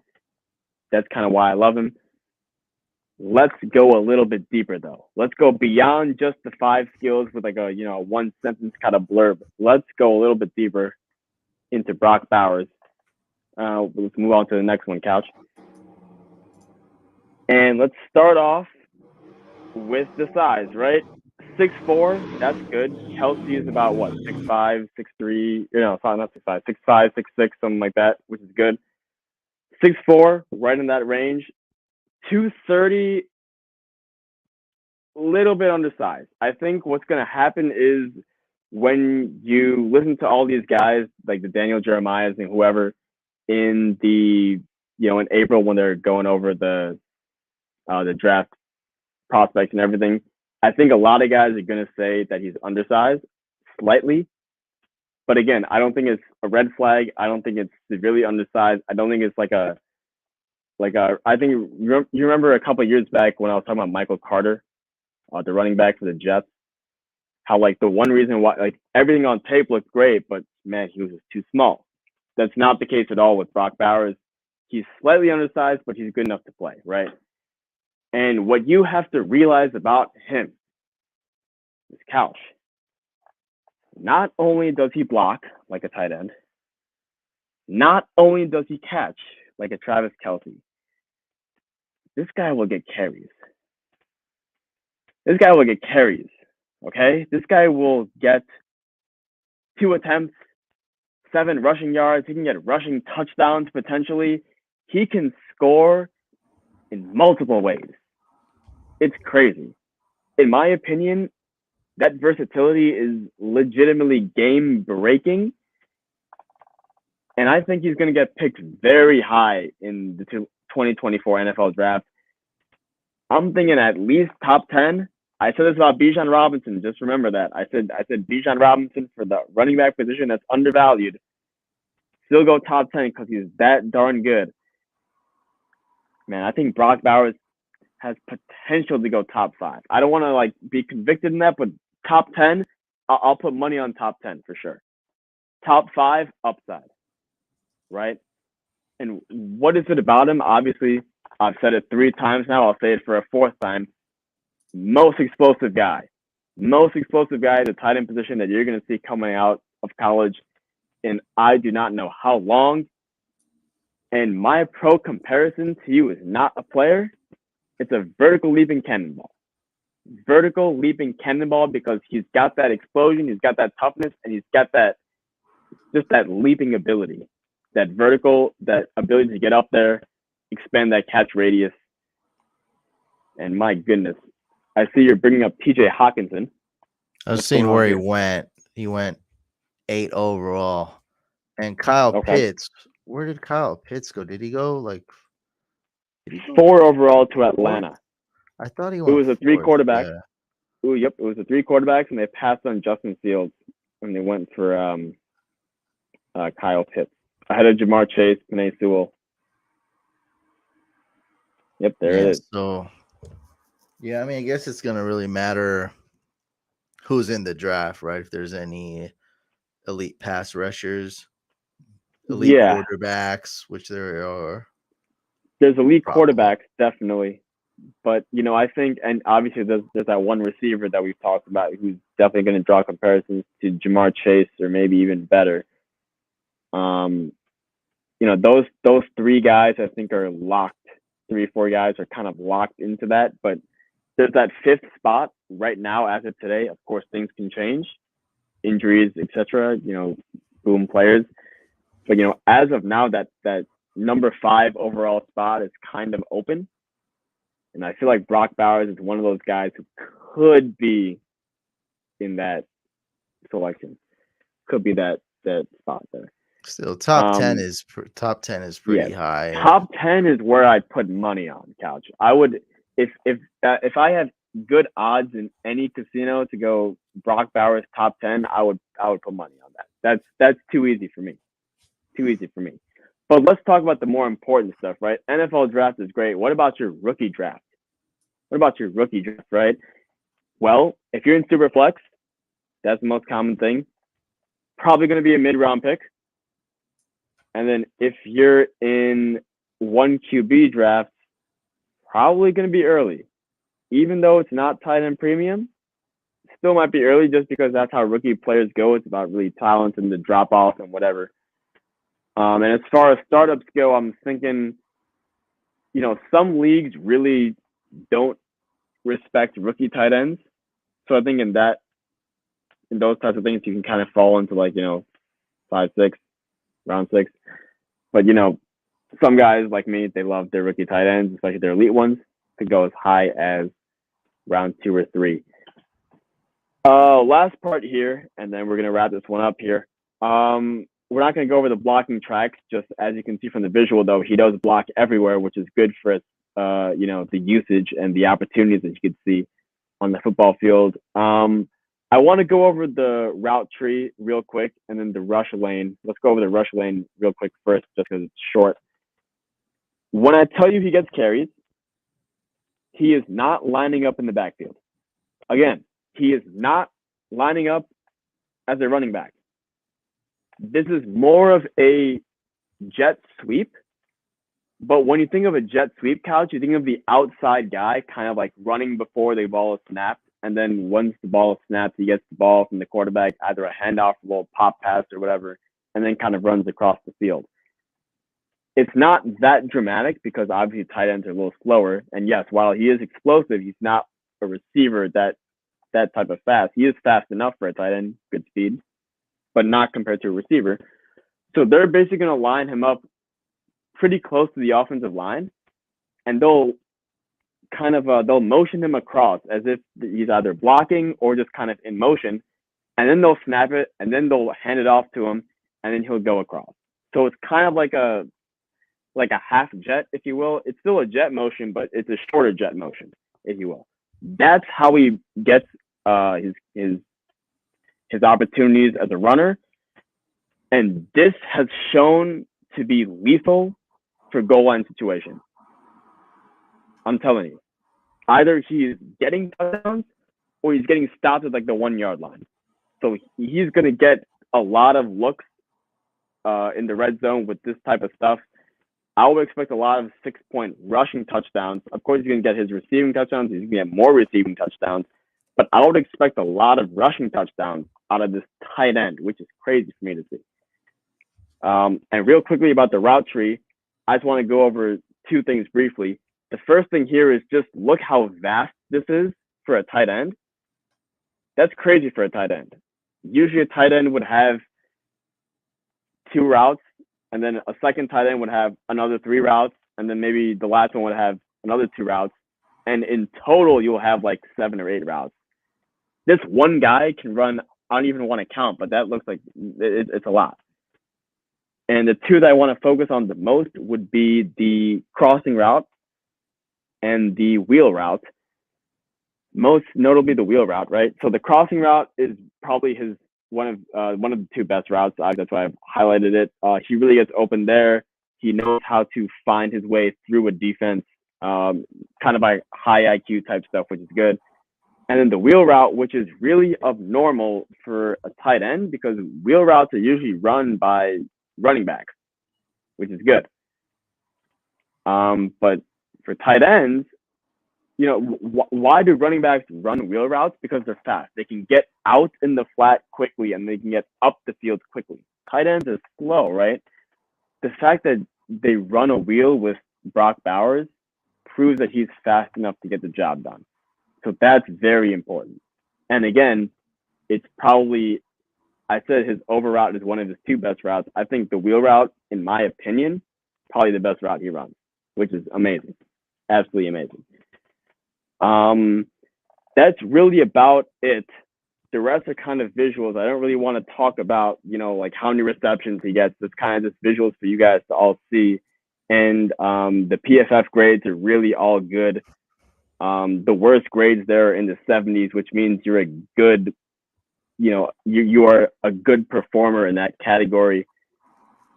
That's kind of why I love him. Let's go a little bit deeper, though. Let's go beyond just the 5 skills with like a 1 sentence kind of blurb. Let's go a little bit deeper into Brock Bowers. Let's move on to the next one, Couch. And let's start off with the size, right? 6'4", that's good. Kelce is about what, 6'5", 6'3", sorry, not 6'5", 6'5", 6'6", something like that, which is good. 6'4", right in that range. 230, little bit undersized. I think what's going to happen is when you listen to all these guys, like the Daniel Jeremiahs and whoever, in the, in April when they're going over the draft prospects and everything, I think a lot of guys are going to say that he's undersized slightly. But again, I don't think it's a red flag. I don't think it's severely undersized. I don't think it's I think you remember a couple of years back when I was talking about Michael Carter, the running back for the Jets, how like the one reason why like everything on tape looked great, but man, he was just too small. That's not the case at all with Brock Bowers. He's slightly undersized, but he's good enough to play, right? And what you have to realize about him is couch. Not only does he block like a tight end, not only does he catch like a Travis Kelce, this guy will get carries. This guy will get carries. Okay? This guy will get 2 attempts, 7 rushing yards. He can get rushing touchdowns potentially. He can score in multiple ways. It's crazy. In my opinion, that versatility is legitimately game breaking. And I think he's going to get picked very high in the 2024 NFL draft. I'm thinking at least top 10. I said this about Bijan Robinson. Just remember that. I said Bijan Robinson for the running back position that's undervalued. Still go top 10 because he's that darn good. Man, I think Brock Bowers has potential to go top 5. I don't want to like be convicted in that, but top 10, I'll put money on top 10 for sure. Top 5, upside, right? And what is it about him? Obviously, I've said it 3 times now. I'll say it for a 4th time. Most explosive guy. Most explosive guy at the tight end position that you're going to see coming out of college. And I do not know how long. And my pro comparison to you is not a player. It's a vertical leaping cannonball. Vertical leaping cannonball because he's got that explosion, he's got that toughness, and he's got that just that leaping ability. That vertical, that ability to get up there, expand that catch radius. And my goodness, I see you're bringing up TJ Hawkinson. I was seeing where he went. He went 8 overall. And Kyle Pitts, where did Kyle Pitts go? Did he go like 4 overall to Atlanta? I thought he went. It was a 3 quarterback. Yeah. Ooh, yep, it was a 3 quarterbacks, and they passed on Justin Fields, and they went for Kyle Pitts ahead of Jamar Chase, Penei Sewell. Yep, there it is. So, yeah, I mean, I guess it's gonna really matter who's in the draft, right? If there's any elite pass rushers, elite quarterbacks, which there are. There's elite quarterbacks, definitely. But, you know, I think, and obviously there's that one receiver that we've talked about who's definitely going to draw comparisons to Jamar Chase or maybe even better. You know, those 3 guys I think are locked. 3 or 4 guys are kind of locked into that. But there's that 5th spot right now as of today. Of course, things can change, injuries, etc. You know, boom players. But, you know, as of now, that number 5 overall spot is kind of open. And I feel like Brock Bowers is one of those guys who could be in that selection. Could be that spot there. Still, top 10 is pretty high. Top 10 is where I'd put money on, Couch. I would if I have good odds in any casino to go Brock Bowers top 10, I would put money on that. That's too easy for me. But let's talk about the more important stuff, right? NFL draft is great. What about your rookie draft? Right? Well, if you're in Superflex, that's the most common thing. Probably going to be a mid-round pick. And then if you're in 1 QB draft, probably going to be early. Even though it's not tight end premium, still might be early just because that's how rookie players go. It's about really talent and the drop-off and whatever. And as far as startups go, I'm thinking, you know, some leagues really don't respect rookie tight ends. So I think in those types of things, you can kind of fall into like, you know, 5, 6, round 6. But, you know, some guys like me, they love their rookie tight ends, especially their elite ones, to go as high as round 2 or 3. Last part here, and then we're going to wrap this one up here. We're not going to go over the blocking tracks. Just as you can see from the visual, though, he does block everywhere, which is good for you know, the usage and the opportunities that you could see on the football field. I want to go over the route tree real quick and then the rush lane. Let's go over the rush lane real quick first, just because it's short. When I tell you he gets carries, he is not lining up in the backfield. Again, he is not lining up as a running back. This is more of a jet sweep. But when you think of a jet sweep couch, you think of the outside guy kind of like running before the ball is snapped. And then once the ball is snapped, he gets the ball from the quarterback, either a handoff, a little pop pass or whatever, and then kind of runs across the field. It's not that dramatic because obviously tight ends are a little slower. And yes, while he is explosive, he's not a receiver that type of fast. He is fast enough for a tight end, good speed, but not compared to a receiver. So they're basically going to line him up pretty close to the offensive line, and they'll kind of they'll motion him across as if he's either blocking or just kind of in motion, and then they'll snap it, and then they'll hand it off to him, and then he'll go across. So it's kind of like a half jet, if you will. It's still a jet motion, but it's a shorter jet motion, if you will. That's how he gets his opportunities as a runner, and this has shown to be lethal for goal line situations. I'm telling you, either he's getting touchdowns or he's getting stopped at like the 1 yard line. So he's going to get a lot of looks in the red zone with this type of stuff. I would expect a lot of 6-point rushing touchdowns. Of course, he's going to get his receiving touchdowns. He's going to get more receiving touchdowns. But I would expect a lot of rushing touchdowns out of this tight end, which is crazy for me to see. And real quickly about the route tree, I just want to go over two things briefly. The first thing here is just look how vast this is for a tight end. That's crazy for a tight end. Usually a tight end would have 2 routes, and then a second tight end would have another 3 routes, and then maybe the last one would have another 2 routes. And in total, you'll have like 7 or 8 routes. This one guy can run, I don't even want to count, but that looks like it's a lot. And the two that I want to focus on the most would be the crossing route and the wheel route. Most notably the wheel route, right? So the crossing route is probably his one of the 2 best routes. That's why I've highlighted it. He really gets open there. He knows how to find his way through a defense, kind of by high IQ type stuff, which is good. And then the wheel route, which is really abnormal for a tight end because wheel routes are usually run by running backs, which is good. But for tight ends, you know, why do running backs run wheel routes? Because they're fast. They can get out in the flat quickly and they can get up the field quickly. Tight ends are slow, right? The fact that they run a wheel with Brock Bowers proves that he's fast enough to get the job done. So that's very important. And again, it's probably, I said his over route is one of his 2 best routes. I think the wheel route, in my opinion, probably the best route he runs, which is amazing. Absolutely amazing. That's really about it. The rest are kind of visuals. I don't really want to talk about, you know, like how many receptions he gets. It's kind of just visuals for you guys to all see. And the PFF grades are really all good. The worst grades there are in the 70s, which means you're a good, you know, you are a good performer in that category.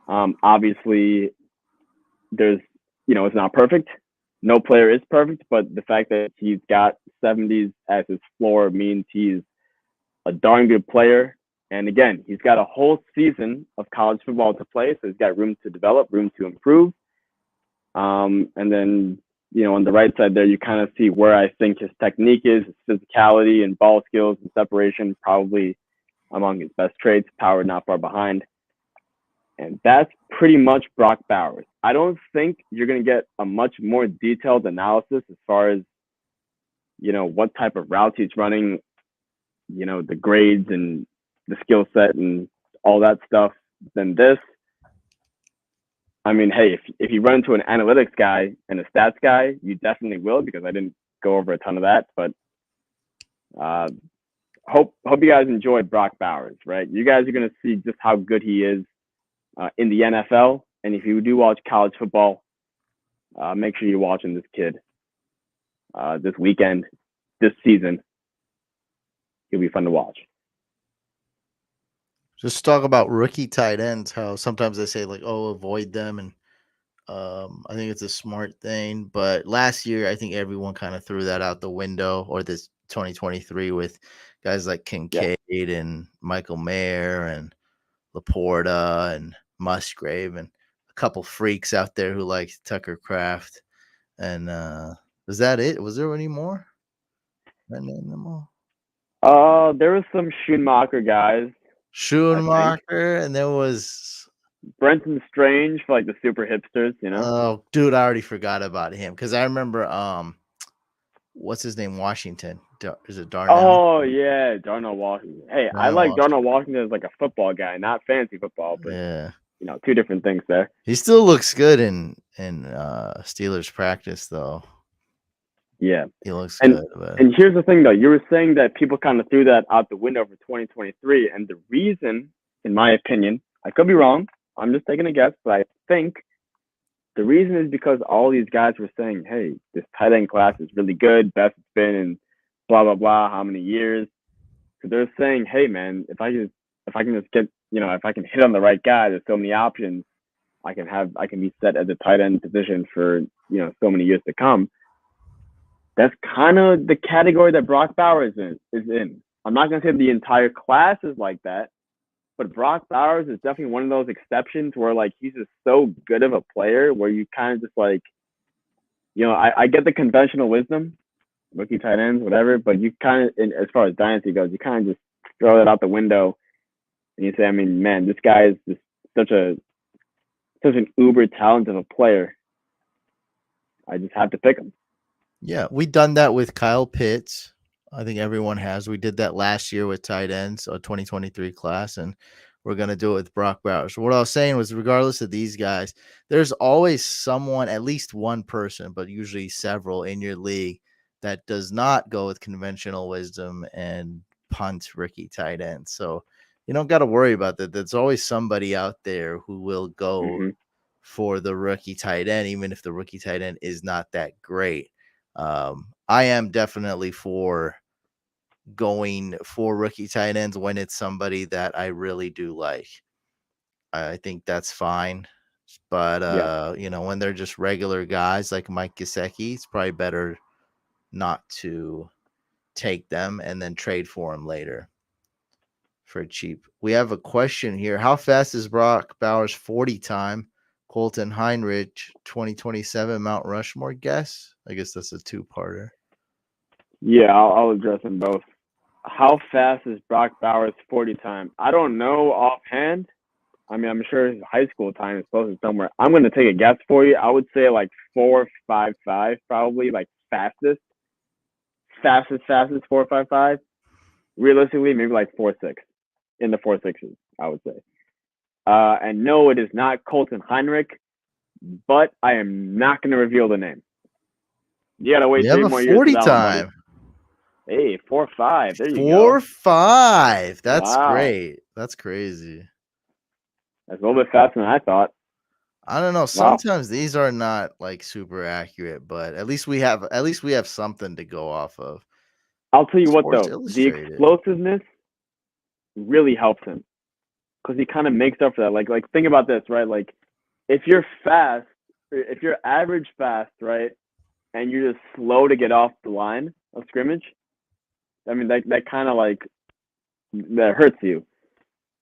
Obviously, there's, you know, it's not perfect. No player is perfect, but the fact that he's got 70s as his floor means he's a darn good player. And again, he's got a whole season of college football to play, so he's got room to develop, room to improve. And then, you know, on the right side there, you kind of see where I think his technique is, his physicality and ball skills and separation, probably among his best traits, power not far behind. And that's pretty much Brock Bowers. I don't think you're going to get a much more detailed analysis as far as, you know, what type of routes he's running, you know, the grades and the skill set and all that stuff than this. I mean, hey, if you run into an analytics guy and a stats guy, you definitely will, because I didn't go over a ton of that. But hope you guys enjoyed Brock Bowers, right? You guys are going to see just how good he is in the NFL. And if you do watch college football, make sure you're watching this kid this weekend, this season. he'll be fun to watch. Just talk about rookie tight ends. How sometimes they say like, "Oh, avoid them," and I think it's a smart thing. But last year, I think everyone kind of threw that out the window, or this 2023 with guys like Yeah. Kincaid and Michael Mayer and Laporta and Musgrave and a couple freaks out there who like Tucker Craft. And was that it? Was there any more? Did I name them all? There was some Schumacher guys, I think. Schumacher, and there was Brenton Strange for like the super hipsters, you know. oh, dude, I already forgot about him because I remember what's his name? Washington. Is it Darnell? Oh yeah, Darnell Washington. Hey, I Darnell like Darnell Washington. Washington as like a football guy, not fantasy football, but Yeah, two different things there. he still looks good in Steelers practice though. Yeah. He looks And good, but and here's the thing though, you were saying that people kind of threw that out the window for 2023, and the reason, in my opinion, I could be wrong. I'm just taking a guess, but I think the reason is because all these guys were saying, "Hey, this tight end class is really good, best it's been in blah blah blah, how many years?" So they're saying, "Hey, man, if I can just get if I can hit on the right guy, there's so many options. I can be set at the tight end position for so many years to come." That's kind of the category that Brock Bowers is in. I'm not gonna say the entire class is like that, but Brock Bowers is definitely one of those exceptions where like he's just so good of a player where you kind of just like, I get the conventional wisdom, rookie tight ends, whatever, but you kind of, as far as dynasty goes, you kind of just throw that out the window and you say, I mean, man, this guy is just such an uber talent of a player. I just have to pick him. yeah, we done that with Kyle Pitts. I think everyone has. We did that last year with tight ends, a 2023 class, and we're gonna do it with Brock Bowers. What I was saying was, regardless of these guys, there's always someone, at least one person, but usually several in your league that does not go with conventional wisdom and punt rookie tight ends. So you don't got to worry about that. There's always somebody out there who will go Mm-hmm. for the rookie tight end, even if the rookie tight end is not that great. I am definitely for going for rookie tight ends when it's somebody that I really do like. I think that's fine. But Yeah. when they're just regular guys like Mike Gesicki, it's probably better not to take them and then trade for them later for cheap. We have a question here. How fast is Brock Bowers 40 time? Colton Heinrich 2027 Mount Rushmore guess? I guess that's a two-parter. Yeah, I'll address them both. How fast is Brock Bowers 40 time? I don't know offhand. I mean, I'm sure his high school time is posted somewhere. I'm going to take a guess for you. I would say like 4.55, probably like fastest 4.55. Realistically, maybe like 4.6 in the 4.6s, I would say. And no, it is not Colton Heinrich, but I am not going to reveal the name. You got to We wait have 3 a more years for 40 that one, buddy. time. Hey, 4.5. There you go. 4.5. That's Wow. great. That's crazy. That's a little bit faster than I thought. I don't know. Wow. Sometimes these are not like super accurate, but at least we have something to go off of. I'll tell you what, Sports though. The Illustrated. explosiveness really helps him because he kind of makes up for that. Like think about this, right? Like if you're fast, if you're average fast, right, and you're just slow to get off the line of scrimmage, I mean that kind of like that hurts you.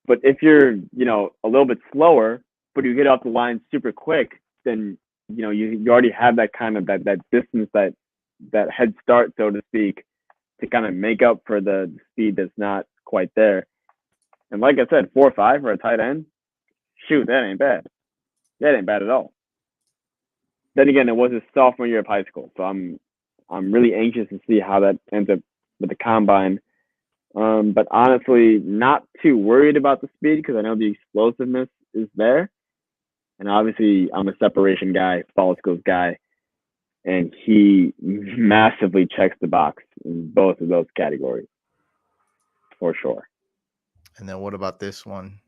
But if you're a little bit slower, but you get off the line super quick, then you already have that kind of that distance, that head start, so to speak, to kind of make up for the speed that's not quite there. And like I said, 4.5 for a tight end, shoot, that ain't bad. That ain't bad at all. Then again, it was his sophomore year of high school, so I'm really anxious to see how that ends up with the combine. But honestly, not too worried about the speed because I know the explosiveness is there, and obviously I'm a separation guy, ball skills guy, and he massively checks the box in both of those categories for sure. And then what about this one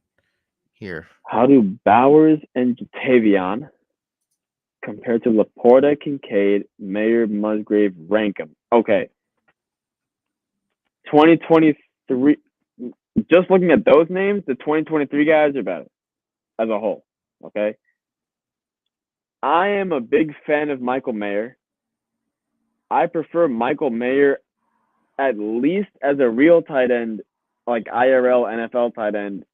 here? How do Bowers and Jatavion compared to Laporta, Kincaid, Mayer, Musgrave rank them? Okay, 2020. three. Just looking at those names, the 2023 guys are better as a whole. Okay, I am a big fan of Michael Mayer. I prefer Michael Mayer at least as a real tight end, like IRL NFL tight end,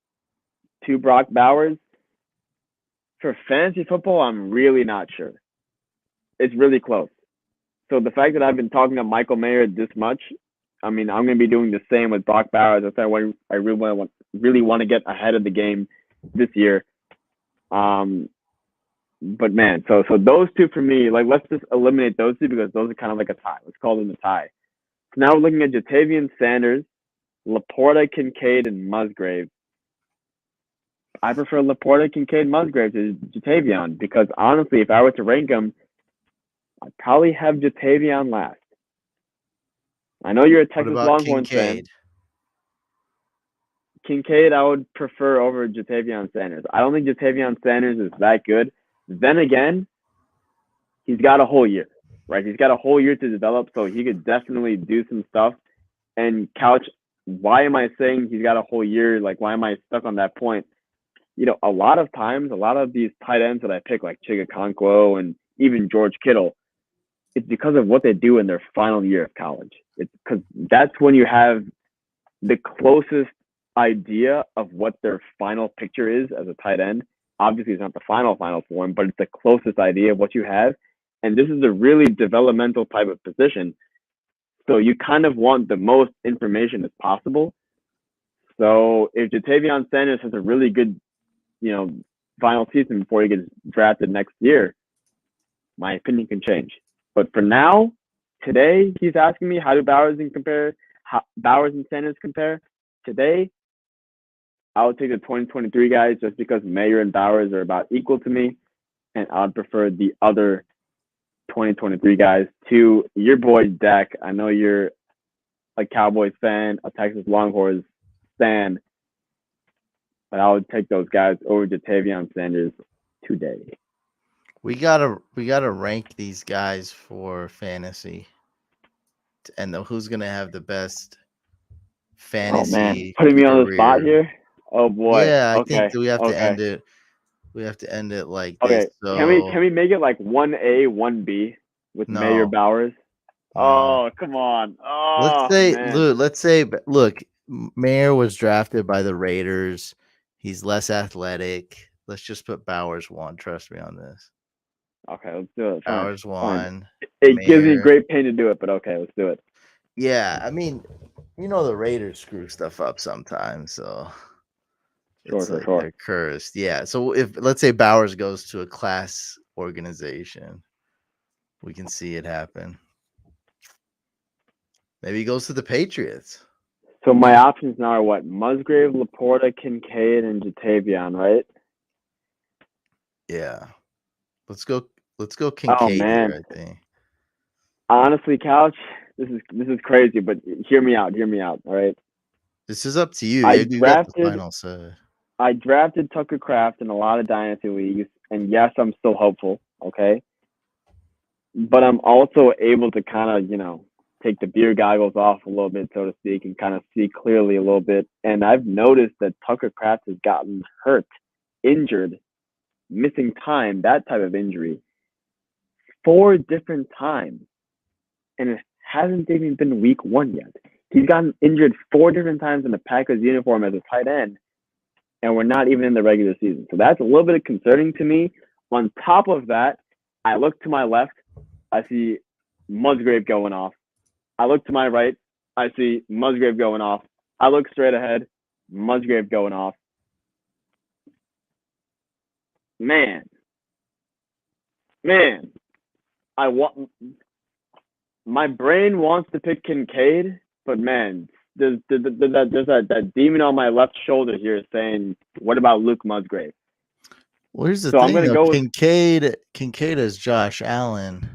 to Brock Bowers. For fantasy football, I'm really not sure. It's really close. So the fact that I've been talking to Michael Mayer this much, I mean, I'm going to be doing the same with Brock Bowers. That's why I really want to get ahead of the game this year. But man, so those two for me, like let's just eliminate those two because those are kind of like a tie. Let's call them a tie. So now we're looking at Jatavian Sanders, Laporta, Kincaid, and Musgrave. I prefer Laporta, Kincaid, Musgrave to Jatavian because honestly, if I were to rank them, I'd probably have Jatavian last. I know you're a What Texas about Longhorns fan. Kincaid? Kincaid, I would prefer over Jatavian Sanders. I don't think Jatavian Sanders is that good. Then again, he's got a whole year, right? He's got a whole year to develop, so he could definitely do some stuff. And Couch, why am I saying he's got a whole year? Like, why am I stuck on that point? You know, a lot of times, a lot of these tight ends that I pick, like Chigakonkwo and even George Kittle, it's because of what they do in their final year of college. It's because that's when you have the closest idea of what their final picture is as a tight end. Obviously, it's not the final form, but it's the closest idea of what you have. And this is a really developmental type of position. So you kind of want the most information as possible. So if Jatavian Sanders has a really good, final season before he gets drafted next year, my opinion can change. But for now, today, he's asking me how do Bowers and Sanders compare. Today, I would take the 2023 guys just because Mayer and Bowers are about equal to me, and I would prefer the other 2023 guys to your boy Dak. I know you're a Cowboys fan, a Texas Longhorns fan, but I would take those guys over Jatavian Sanders today. We gotta rank these guys for fantasy, and who's gonna have the best Oh man, fantasy putting me on the spot career. here. Oh boy. Yeah, I think Okay. that we have to Okay. end it. We have to end it like this. Okay. So Can we make it like 1A, 1B with Mayor no, Bowers? no. Oh, come on. Oh man. Let's say, look, Mayer was drafted by the Raiders. He's less athletic. Let's just put Bowers one. Trust me on this. Okay, let's do it. Fine. Bowers Fine. one. It gives me Mayer. great pain to do it, but okay, let's do it. Yeah, I mean, the Raiders screw stuff up sometimes, so Sure, it's sure, like sure. they're cursed. Yeah. So if let's say Bowers goes to a class organization, we can see it happen. Maybe he goes to the Patriots. So my options now are what? Musgrave, Laporta, Kincaid, and Jatavian, right? Yeah. Let's go. Let's go Oh Kincaid man. here. I think. Honestly, Couch, this is crazy, but hear me out. Hear me out. All right. This is up to you. I You got the drafted final say. I drafted Tucker Kraft in a lot of dynasty leagues, and yes, I'm still hopeful. Okay, but I'm also able to kind of take the beer goggles off a little bit, so to speak, and kind of see clearly a little bit. And I've noticed that Tucker Kraft has gotten hurt, injured, missing time, that type of injury, 4 different times, and it hasn't even been week 1 yet. He's gotten injured 4 different times in the Packers uniform as a tight end, and we're not even in the regular season. So that's a little bit concerning to me. On top of that, I look to my left, I see Musgrave going off. I look to my right, I see Musgrave going off. I look straight ahead, Musgrave going off. Man, man, I want my brain wants to pick Kincaid, but man, there's that demon on my left shoulder here saying, "What about Luke Musgrave?" Well, here's the So I'm thing gonna though. go with Kincaid is Josh Allen.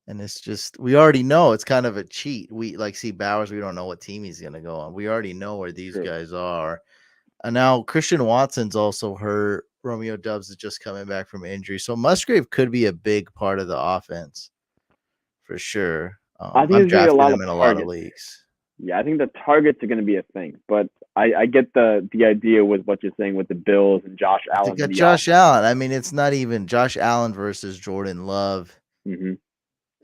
And it's just we already know it's kind of a cheat. We like see Bowers, we don't know what team he's gonna go on. We already know where these True. guys are. And now Christian Watson's also hurt. Romeo Dubs is just coming back from injury. So Musgrave could be a big part of the offense for sure. I think I've there's gonna be a drafted lot of him in a lot of targets. leagues. Yeah, I think the targets are going to be a thing, but I get the idea with what you're saying with the Bills and Josh They Allen in got the Josh offense. Allen. I mean, it's not even Josh Allen versus Jordan Love. Hmm.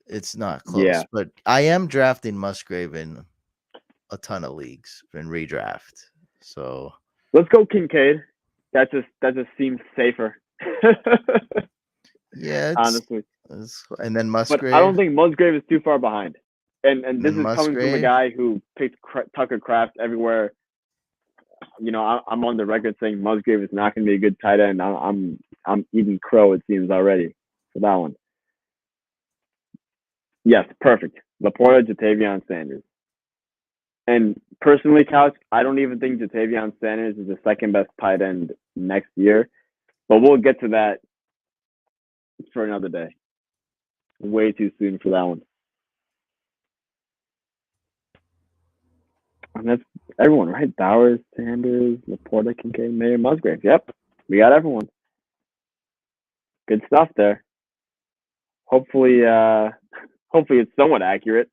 It's not close. Yeah, But I am drafting Musgrave in a ton of leagues in redraft. So let's go Kincaid. That just seems safer. yeah, Honestly, it's and then but I don't Musgrave. think Musgrave is too far behind. And And this then is coming from a Musgrave. guy who picked Tucker Kraft everywhere. I'm on the record saying Musgrave is not going to be a good tight end. I'm eating crow. It seems already for that one. Yes, perfect. Laporta, Jatavion Sanders. And personally, Couch, I don't even think Jatavion Sanders is the second best tight end next year. But we'll get to that for another day. Way too soon for that one. And that's everyone, right? Bowers, Sanders, Laporta, Kincaid, Mayer, Musgrave. Yep, we got everyone. Good stuff there. Hopefully, hopefully it's somewhat accurate.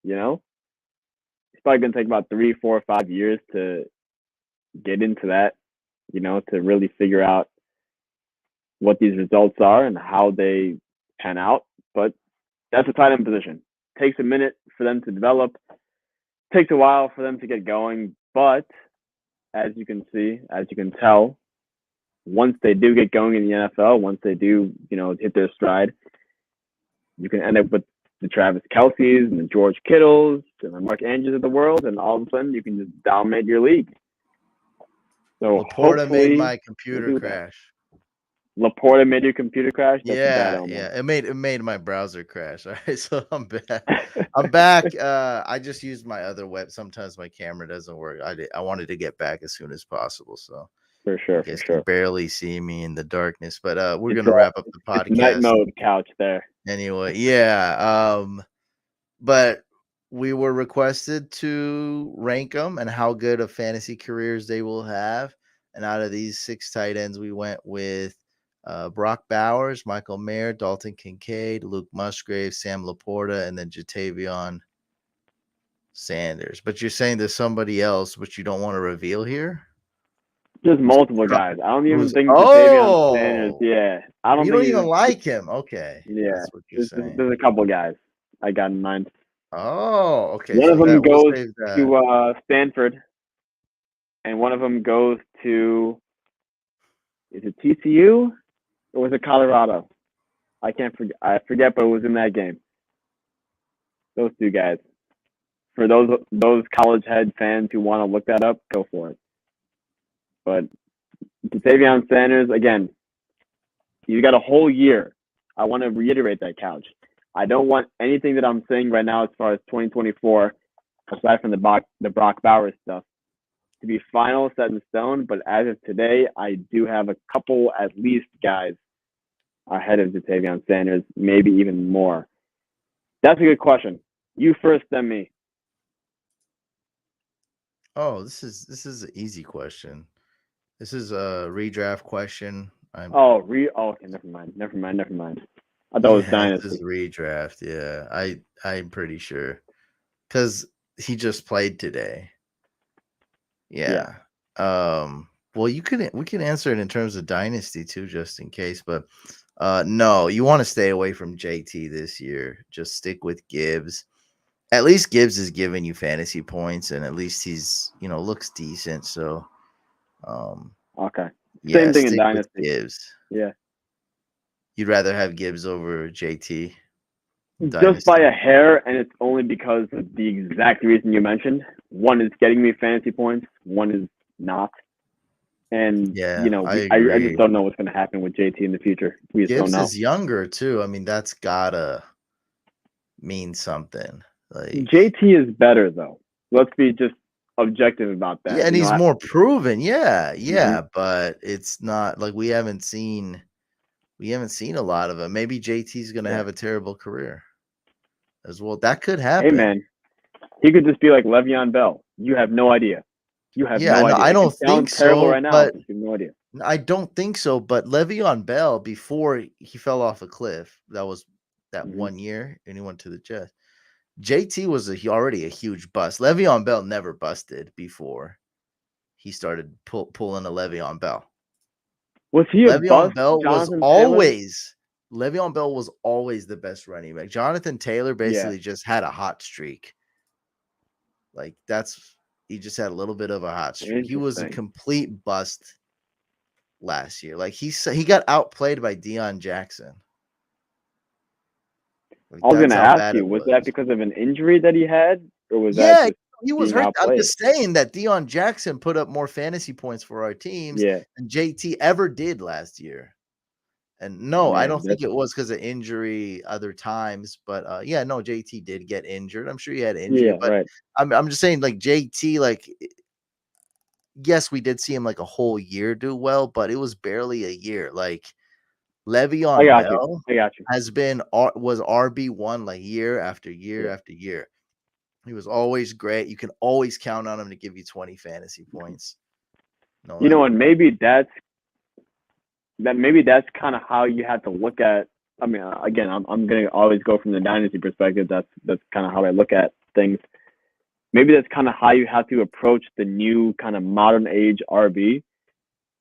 You know, it's probably gonna take about 3, 4, 5 years to get into that. To really figure out what these results are and how they pan out. But that's a tight end position. Takes a minute for them to develop. Takes a while for them to get going. But as you can see, as you can tell, once they do get going in the NFL, once they do, hit their stride, you can end up with the Travis Kelce's and the George Kittles and the Mark Andrews of the world, and all of a sudden you can just dominate your league. So Laporta made hopefully my we'll computer do that. crash. Laporta made your computer crash. That's a bad Yeah, omen. yeah. It made my browser crash. All right, so I'm back. I'm back. I just used my other web. Sometimes my camera doesn't work. I wanted to get back as soon as possible. So For you sure, for guys can sure. barely see me in the darkness. But we're It's gonna wrap up the it's night podcast mode couch there. anyway. Yeah. But we were requested to rank them and how good of fantasy careers they will have. And out of these six tight ends, we went with Brock Bowers, Michael Mayer, Dalton Kincaid, Luke Musgrave, Sam Laporta, and then Jatavion Sanders. But you're saying there's somebody else, which you don't want to reveal here? Just Who's multiple guys. I don't even who's think Jatavion Sanders. oh, Yeah, I don't you think don't even he's. like him. Okay. Yeah, That's what you're saying. there's a couple guys I got in mind. Oh, okay. One of So them that we'll goes save that. to Stanford, and one of them goes to is it TCU or was it Colorado? I can't forget. I forget, but it was in that game. Those two guys. For those college head fans who want to look that up, go for it. But Jatavion Sanders, again, you got a whole year. I want to reiterate that, Couch. I don't want anything that I'm saying right now as far as 2024, aside from the Brock Bowers stuff, to be final set in stone. But as of today, I do have a couple at least guys ahead of Jatavion Sanders, maybe even more. That's a good question. You first, then me. Oh, this is an easy question. This is a redraft question. I'm Okay, never mind. Never mind. Never mind. I thought it was yeah, this is Dynasty. redraft. Yeah, I'm pretty sure because he just played today. Yeah. Yeah. Well, we can answer it in terms of dynasty too, just in case. But no, you want to stay away from JT this year. Just stick with Gibbs. At least Gibbs is giving you fantasy points, and at least he's looks decent. So um, Okay. yeah, Same thing in stick with Dynasty. Gibbs. Yeah. You'd rather have Gibbs over JT in Just by dynasty. a hair, and it's only because of the exact reason you mentioned. One is getting me fantasy points. One is not. And Yeah, I I just agree. don't know what's going to happen with JT in the future. We just don't Gibbs know. is younger too. I mean, that's gotta mean something. Like, JT is better though. Let's be just objective about yeah, that. and he's I, more proven. Yeah, mm-hmm. yeah, but it's not like we haven't seen a lot of him. Maybe JT's gonna Yeah. have a terrible career as well. That could Hey happen. man, he could just be like Le'Veon Bell. You have no idea. You have Yeah, no no, idea. I It could don't sound think terrible so, right now, but but you have no idea. I don't think so. But Le'Veon Bell, before he fell off a cliff, that was that Mm-hmm. 1 year, and he went to the Jets. JT was already a huge bust. Le'Veon Bell never busted before he started pulling a Le'Veon Bell. Was he a Le'Veon bust, Bell was Jonathan Taylor? always Le'Veon Bell was always the best running back. Jonathan Taylor Yeah, basically just had a hot streak. Like that's he just had a little bit of a hot streak. He was a interesting. complete bust last year. Like he got outplayed by Deion Jackson. Like I was that's gonna how ask bad you, it was that was. because of an injury that he had, or was that Yeah, just he was being hurt. I'm outplayed? just saying that Deion Jackson put up more fantasy points for our teams Yeah, than JT ever did last year. And no, I yeah, don't think that's it was because of injury other times, but yeah, no, JT did get injured. I'm sure he had injury, yeah, but right. I'm just saying like JT, like yes, we did see him like a whole year do well, but it was barely a year. Like I Le'Veon got you. Bell I got you. was RB1 like year after year Yeah. after year. He was always great. You can always count on him to give you 20 fantasy points, no You know, matter and what. maybe that's kind of how you have to look at. I mean, again, I'm gonna always go from the dynasty perspective. That's kind of how I look at things. Maybe that's kind of how you have to approach the new kind of modern age RB.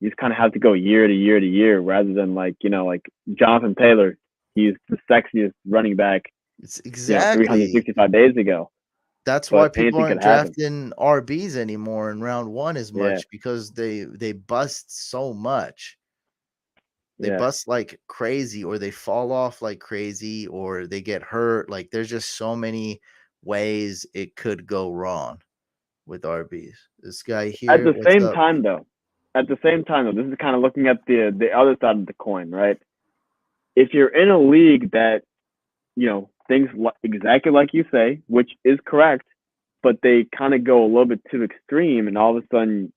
You just kind of have to go year to year to year rather than like Jonathan Taylor. He's the sexiest running back, It's exactly 365 days ago, that's why but people anything could aren't happen. drafting RBs anymore in round one as Yeah, much because they bust so much. They yeah. bust like crazy, or they fall off like crazy, or they get hurt. Like there's just so many ways it could go wrong with RBs. This guy At here, the what's same up? time, though, this is kind of looking at the other side of the coin, right? If you're in a league that things exactly like you say, which is correct, but they kind of go a little bit too extreme, and all of a sudden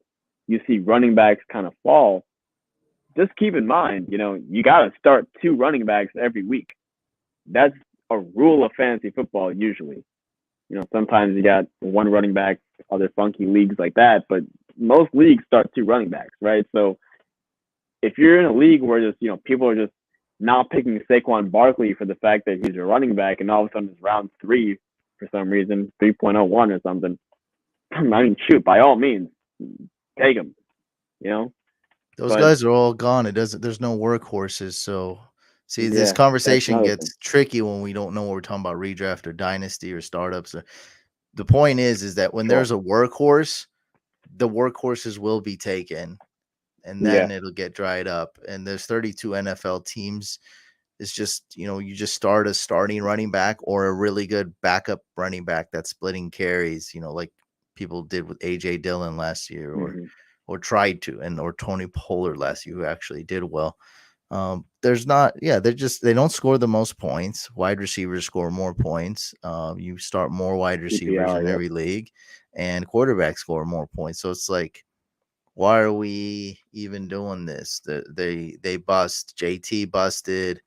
you see running backs kind of fall. Just keep in mind, you got to start two running backs every week. That's a rule of fantasy football usually. Sometimes you got one running back, other funky leagues like that, but most leagues start two running backs, right? So if you're in a league where just people are just not picking Saquon Barkley for the fact that he's a running back, and all of a sudden it's round three for some reason, 3.01 or something. I mean, shoot, by all means, take him, you know. Those But guys are all gone. It doesn't. There's no workhorses. So, see, this yeah, that's conversation another thing. gets tricky when we don't know what we're talking about redraft or dynasty or startups. The point is that when Sure. there's a workhorse, the workhorses will be taken, and Yeah. then it'll get dried up. And there's 32 NFL teams. It's just you just start a starting running back or a really good backup running back that's splitting carries. Like people did with AJ Dillon last year, Hmm. or tried to, and or Tony Pollard last year, who actually did well. There's not, yeah, they don't score the most points. Wide receivers score more points. You start more wide receivers PPR. in Yep. every league, and quarterbacks score more points. So it's like, why are we even doing this? They bust. JT busted.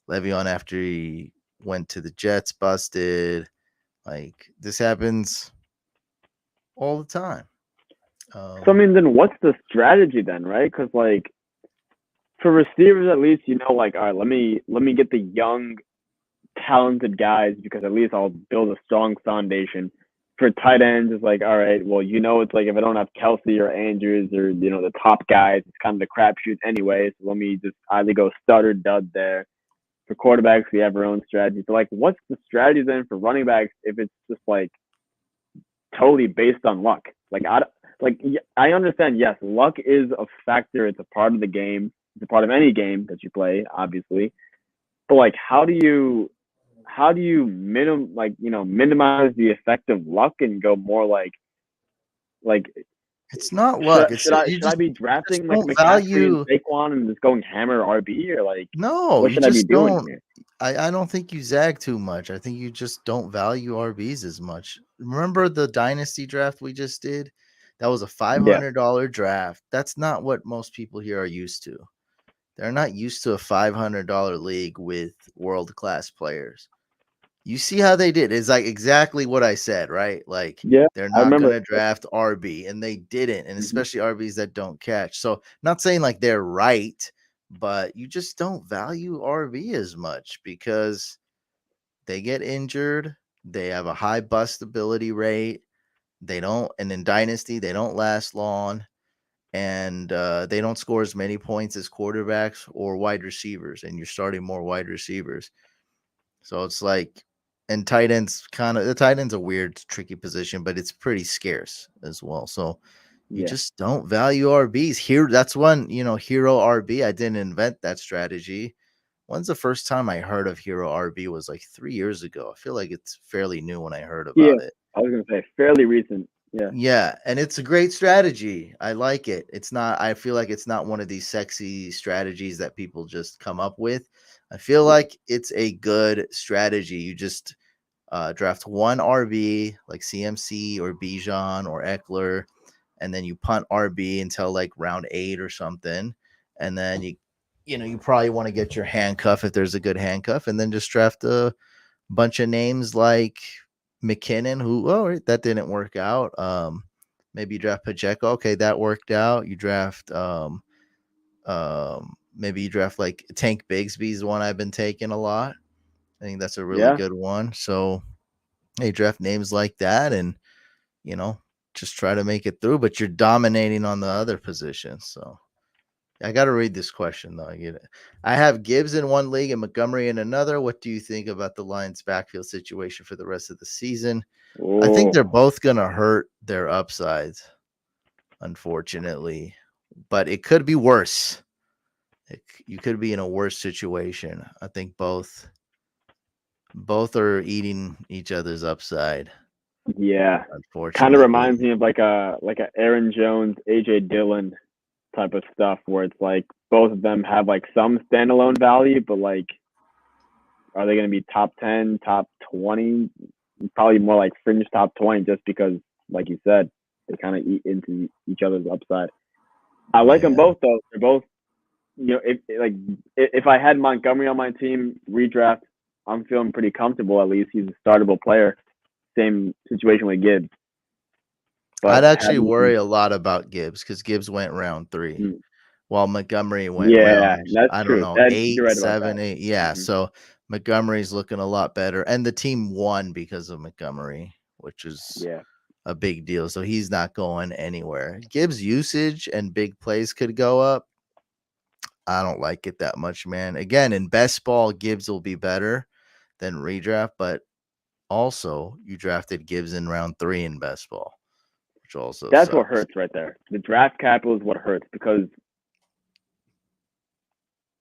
Le'Veon after he went to the Jets busted. Like this happens all the time. So I Um, mean, then what's the strategy then, right? Because like for receivers, at least like, all right, let me get the young talented guys because at least I'll build a strong foundation. For tight ends, it's like, all right, well, it's like if I don't have Kelce or Andrews or the top guys, it's kind of the crapshoot anyway. So let me just either go stud or dud there. For quarterbacks, we have our own strategy. So like, what's the strategy then for running backs if it's just like totally based on luck? I understand. Yes, luck is a factor. It's a part of the game. It's a part of any game that you play, obviously. But like, how do you minimize the effect of luck and go more like it's not should luck. It's should I be you just drafting like don't McCaffrey and value. Saquon and just going hammer RB, or like No, what you should I be just doing don't. here? I don't think you zag too much. I think you just don't value RBs as much. Remember the dynasty draft we just did? That was a Yeah, $500 draft. That's not what most people here are used to. They're not used to a $500 league with world class players. You see how they did? It's like exactly what I said, right? Like yeah, they're I not remember. gonna draft RB, and they didn't, and Mm-hmm. especially RBs that don't catch. So not saying like they're right, but you just don't value RB as much because they get injured. They have a high bustability rate. They don't, and in Dynasty, they don't last long, and they don't score as many points as quarterbacks or wide receivers, and you're starting more wide receivers. So it's like, and tight ends kind of, the tight end's a weird, tricky position, but it's pretty scarce as well. So you Yeah. just don't value RBs here. That's one, hero RB. I didn't invent that strategy. When's the first time I heard of hero RB? Was like 3 years ago. I feel like it's fairly new when I heard Yeah. about it. I was gonna say fairly recent. Yeah. Yeah, and it's a great strategy. I like it. It's not, I feel like it's not one of these sexy strategies that people just come up with. I feel Yeah. like it's a good strategy. You just draft one RB like CMC or Bijan or Eckler, and then you punt RB until like round 8 or something, and then you probably want to get your handcuff if there's a good handcuff, and then just draft a bunch of names like McKinnon, who, that didn't work out. Maybe you draft Pacheco. Okay, that worked out. You draft maybe you draft like Tank Bigsby's one I've been taking a lot. I think that's a really Yeah. good one. So hey, draft names like that, and you know just try to make it through. But you're dominating on the other positions. So I got to read this question though. I get it. I have Gibbs in one league and Montgomery in another. What do you think about the Lions' backfield situation for the rest of the season? I think they're Oh. both gonna hurt their upsides, unfortunately, but it could be worse. You could be in a worse situation. I think both are eating each other's upside, Yeah. Kind of unfortunately. reminds me of like a Aaron Jones, AJ Dillon type of stuff where it's like both of them have like some standalone value, but like are they going to be top 10, top 20? Probably more like fringe top 20 just because, like you said, they kind of eat into each other's upside. I like them Yeah. both though. They're both, if I had Montgomery on my team redraft, I'm feeling pretty comfortable. At least he's a startable player. Same situation with Gibbs, I'd but actually having worry a lot about Gibbs because Gibbs went round 3, mm, while Montgomery went yeah, round, that's I don't true. know, That you're 8, right about that. 7, 8. Yeah, Hmm. so Montgomery's looking a lot better, and the team won because of Montgomery, which is Yeah, a big deal. So he's not going anywhere. Gibbs' usage and big plays could go up. I don't like it that much, man. Again, in best ball, Gibbs will be better than redraft, but also you drafted Gibbs in round 3 in best ball, which also that's what sucks. hurts right there. The draft capital is what hurts because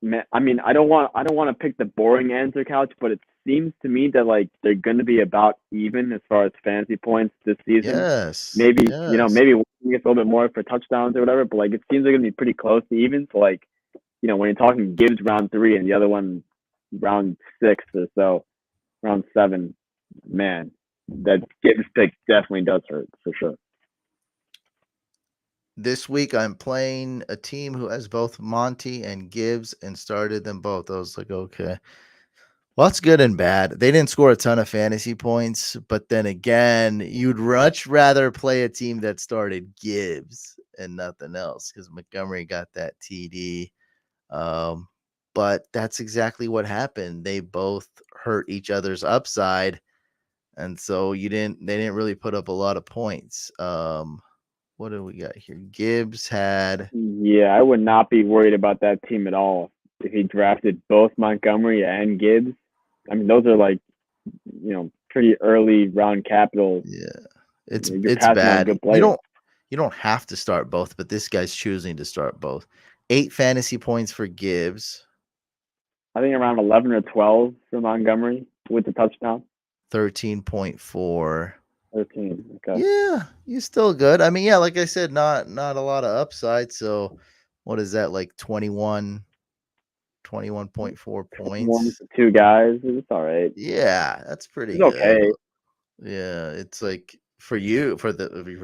man, I mean, I don't want to pick the boring answer couch, but it seems to me that like they're going to be about even as far as fantasy points this season. Yes, Maybe yes. maybe one gets a little bit more for touchdowns or whatever, but like it seems they're going to be pretty close to even. So like when you're talking Gibbs round 3 and the other one round 6 or so, round 7, man, that Gibbs pick definitely does hurt for sure. This week I'm playing a team who has both Monty and Gibbs and started them both. I was like, okay. Well, that's good and bad. They didn't score a ton of fantasy points, but then again, you'd much rather play a team that started Gibbs and nothing else because Montgomery got that TD. Um, but that's exactly what happened. They both hurt each other's upside, and so they didn't really put up a lot of points. What do we got here? Gibbs had, Yeah, I would not be worried about that team at all if he drafted both Montgomery and Gibbs. I mean, those are like pretty early round capital. yeah, You're it's passing on bad. good players. You don't have to start both, but this guy's choosing to start both. 8 fantasy points for Gibbs, I think around 11 or 12 for Montgomery with the touchdown. 13.4. 13. Okay. Yeah, he's still good. I mean, yeah, like I said, not a lot of upside. So what is that, like 21.4 One points? for two guys. It's all right. Yeah, that's pretty It's good. okay. Yeah, it's like for you, for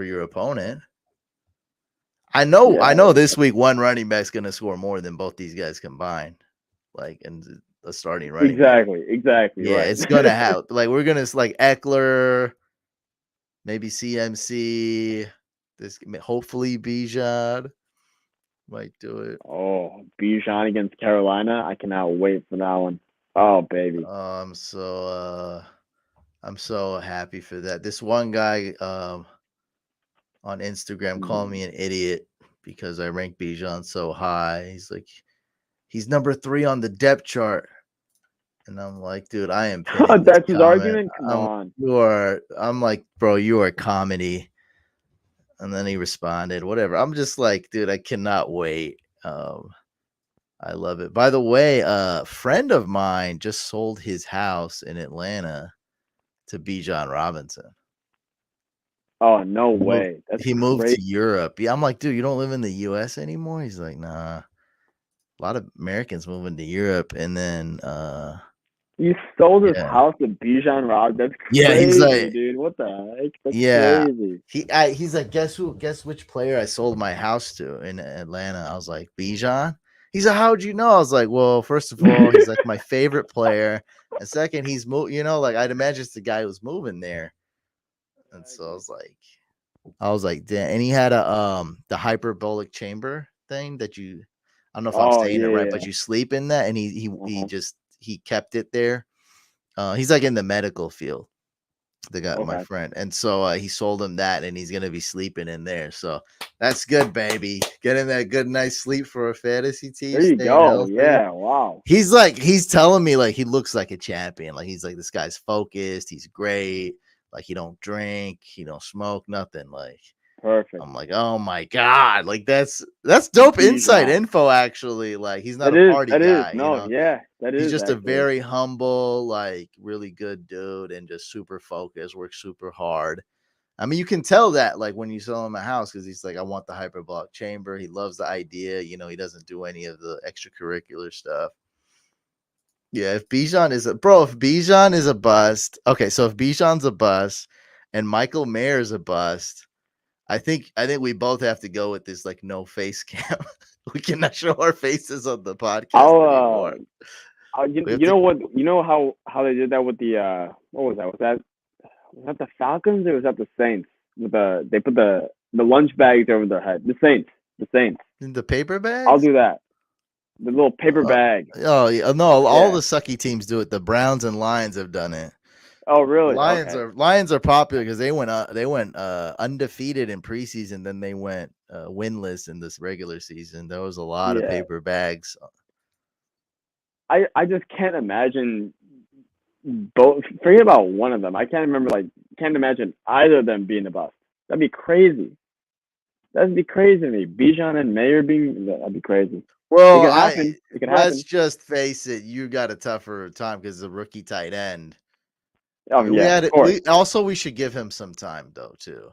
your opponent. I Yeah. know this week one running back's gonna score more than both these guys combined. Like, and a starting running back. Exactly. Exactly. Yeah, Right. it's gonna have, like, we're gonna like Eckler, maybe CMC, this hopefully Bijan might do it. Oh, Bijan against Carolina. I cannot wait for that one. Oh, baby. So I'm so happy for that. This one guy on Instagram called Mm. me an idiot because I ranked Bijan so high. He's like, he's number 3 on the depth chart. And I'm like, dude, I am pinning this That's his comment. argument. Come I'm like, on. I'm like, bro, you are comedy. And then he responded, whatever. I'm just like, dude, I cannot wait. I love it. By the way, a friend of mine just sold his house in Atlanta to Bijan Robinson. Oh no He moved, way. That's he moved crazy. to Europe. Yeah, I'm like, dude, you don't live in the US anymore? He's like, nah. A lot of Americans moving to Europe and then You sold his yeah. house to Bijan Rob. That's Yeah, he's crazy, like, dude. What the heck? That's yeah. crazy. He's like, guess which player I sold my house to in Atlanta? I was like, Bijan. He's like, how'd you know? I was like, well, first of all, he's like my favorite player. And second, he's like I'd imagine it's the guy who's moving there. And so I was like, damn. And he had a the hyperbolic chamber thing that you I don't know if I'm Oh saying it right, yeah. but you sleep in that and he Uh-huh. just he kept it there. He's like in the medical field. The guy, my Okay. friend, and so he sold him that, and he's gonna be sleeping in there. So that's good, baby. Getting that good night's sleep for a fantasy team, There you staying go. healthy. Yeah. Wow. He's telling me like he looks like a champion. Like he's like this guy's focused. He's great. Like he don't drink. He don't smoke. Nothing. Like Perfect. I'm like, oh my god, like that's dope inside Bijan. info. Actually, like he's not That a is. party That is. guy. No. Yeah. That He's is just a actually. very humble, like really good dude, and just super focused. Works super hard. I mean, you can tell that like when you sell him a house because he's like, I want the hyperbolic chamber. He loves the idea. He doesn't do any of the extracurricular stuff. Yeah, if Bijan is a bust, okay. So if Bijan's a bust and Michael Mayer is a bust, I think we both have to go with this like no face cam. We cannot show our faces on the podcast I'll. anymore. We have You to. know what? You know how they did that with the what was that? Was that the Falcons or was that the Saints? With they put the lunch bags over their head. The Saints. The Saints. In the paper I'll bags? do that. The little paper Uh, bag. oh yeah, no, all Yeah. the sucky teams do it. The Browns and Lions have done it. Oh The really? Lions Okay. are Lions are popular because they went undefeated in preseason, then they went winless in this regular season. There was a lot of Yeah. paper bags. I just can't imagine both. Forget about one of them. I can't remember. Like, can't imagine either of them being a bust. That'd be crazy. That'd be crazy to me. Bijan and Mayer being. That'd be crazy. It Well, could I happen. It could let's happen. just face it, you got a tougher time because the rookie tight end. I Oh mean, we yeah, had of it. course. We should give him some time though too.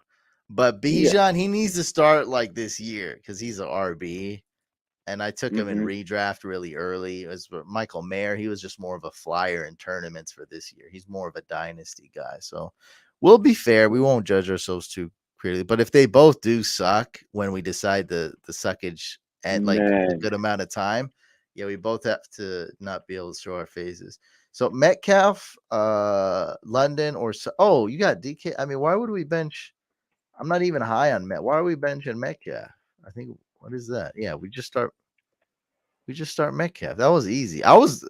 But Yeah. Bijan, he needs to start like this year because he's a RB. And I took him in Mhm. redraft really early. As for Michael Mayer, he was just more of a flyer in tournaments for this year. He's more of a dynasty guy. So we'll be fair. We won't judge ourselves too clearly. But if they both do suck when we decide the suckage at like a Man. good amount of time, yeah, we both have to not be able to show our faces. So Metcalf, London, oh, you got DK. I mean, why would we bench? I'm not even high on Met. Why are we benching Metcalf? I think what is that? Yeah, we just start Metcalf. That was easy. I was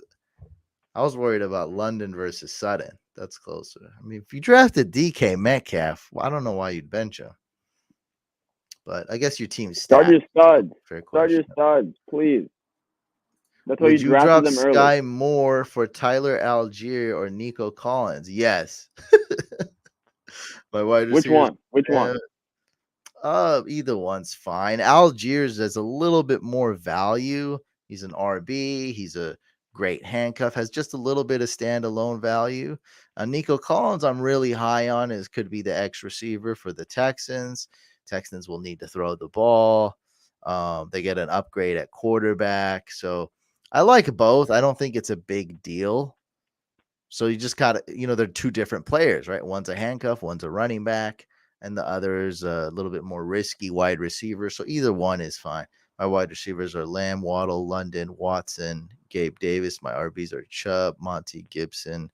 worried about London versus Sutton. That's closer. I mean, if you drafted DK Metcalf, well, I don't know why you'd bench him, but I guess your team's Start stacked. your So studs. fair Start your question. studs, please. That's why Would you you drafted drop them early. Sky Moore for Tyler Algier or Nico Collins? Yes. My wide Which receivers. one? Which one? Either one's fine. Algiers has a little bit more value. He's an RB. He's a great handcuff. Has just a little bit of standalone value. Nico Collins, I'm really high on. Is could be the X receiver for the Texans. Texans will need to throw the ball. They get an upgrade at quarterback, so I like both. I don't think it's a big deal. So you just got to, they're two different players, right? One's a handcuff, one's a running back, and the other is a little bit more risky wide receiver. So either one is fine. My wide receivers are Lamb, Waddle, London, Watson, Gabe Davis. My RBs are Chubb, Monty Gibson,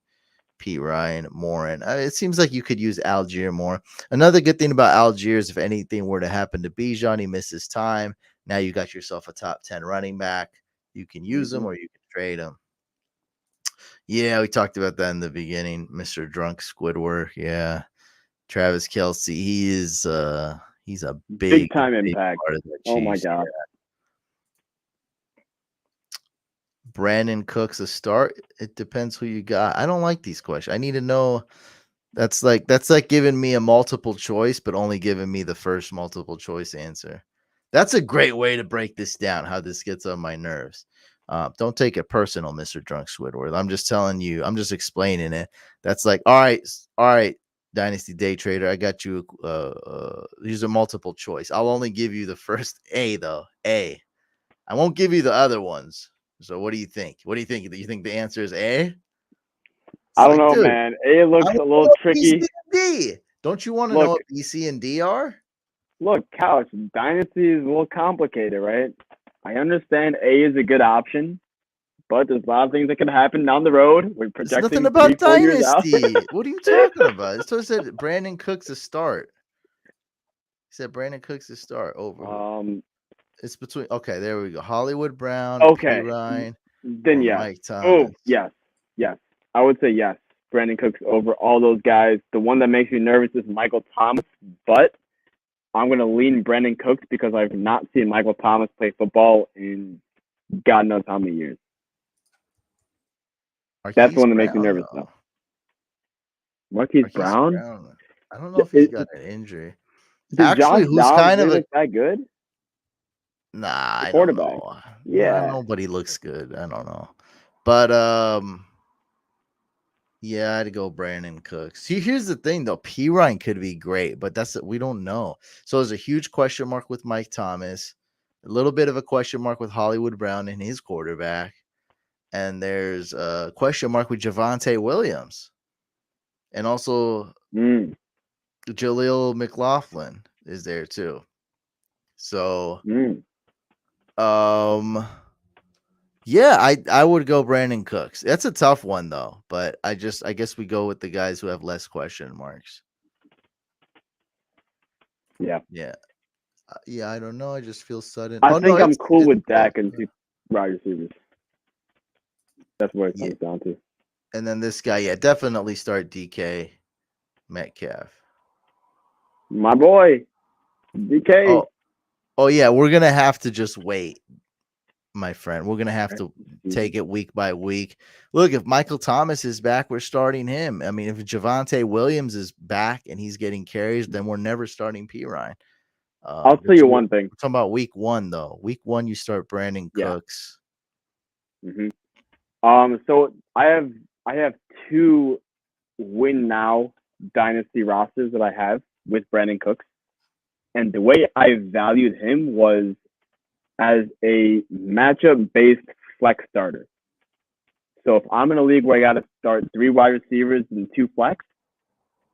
Pete Ryan, Morin. It seems like you could use Algier more. Another good thing about Algier is if anything were to happen to Bijan, he misses time. Now you got yourself a top 10 running back. You can use him Hmm. or you can trade him. Yeah, we talked about that in the beginning, Mr. Drunk Squidward. Yeah. Travis Kelce, he's a Big big, time big impact. part of the Oh my Chiefs. god. Yeah. Brandon Cooks a start. It depends who you got. I don't like these questions. I need to know. That's like giving me a multiple choice, but only giving me the first multiple choice answer. That's a great way to break this down. How this gets on my nerves. Don't take it personal, Mister Drunk Squidward. I'm just telling you. I'm just explaining it. That's like, all right, Dynasty Day Trader. I got you. These are multiple choice. I'll only give you the first A though. A. I won't give you the other ones. So what do you think? What do you think? Do you think the answer is A? It's I don't like, know, dude, man. A I looks want a to little know B, C, tricky. and D. Don't you want to know Look, what B, C, and D are? Couch Dynasty is a little complicated, right? I understand A is a good option, but there's a lot of things that can happen down the road. We're It's nothing projecting three, about 4 years out. dynasty. What are you talking about? It said Brandon Cooks a start. He said Brandon Cooks a start over who? um. It's between. Okay, there we go. Hollywood Brown, P. Okay. Ryan, Then or yes. Mike Oh Thomas. yes, yes. I would say yes. Brandon Cooks over all those guys. The one that makes me nervous is Michael Thomas, but I'm gonna lean Brandon Cooks because I've not seen Michael Thomas play football in God knows how many years. That's the Marquise one that makes me Brown nervous though. though. Marquise Marquise Brown. Brown. I don't know if he's Is, got an injury. did Actually, Josh who's Dobbs kind of really a look that good? nah, The I don't quarterback. know. Nah, Yeah. nobody looks good. I don't know. But yeah, I'd go Brandon Cooks. See, here's the thing though. P Ryan could be great, but we don't know. So there's a huge question mark with Mike Thomas, a little bit of a question mark with Hollywood Brown and his quarterback, and there's a question mark with Javante Williams, and also Mm, Jaleel McLaughlin is there too. So mm. um yeah, I would go Brandon Cooks. That's a tough one though, but I guess we go with the guys who have less question marks. Yeah. Yeah. Yeah, I don't know. I just feel sudden. I Oh no, think I'm cool it's with close. Dak and two wide receivers. That's what it Yeah, comes down to. and then this guy, yeah, definitely start DK Metcalf. My boy, DK. Oh, oh yeah, we're gonna have to just wait, my friend. We're gonna have Right. to take it week by week. Look, if Michael Thomas is back, we're starting him. I mean, if Javante Williams is back and he's getting carries, then we're never starting P Ryan. I'll tell But you we're one thing. talking about week one though. Week one, you start Brandon Yeah. Cooks. hmm So I have two win now dynasty rosters that I have with Brandon Cooks, and the way I valued him was as a matchup based flex starter. So if I'm in a league where I got to start three wide receivers and two flex,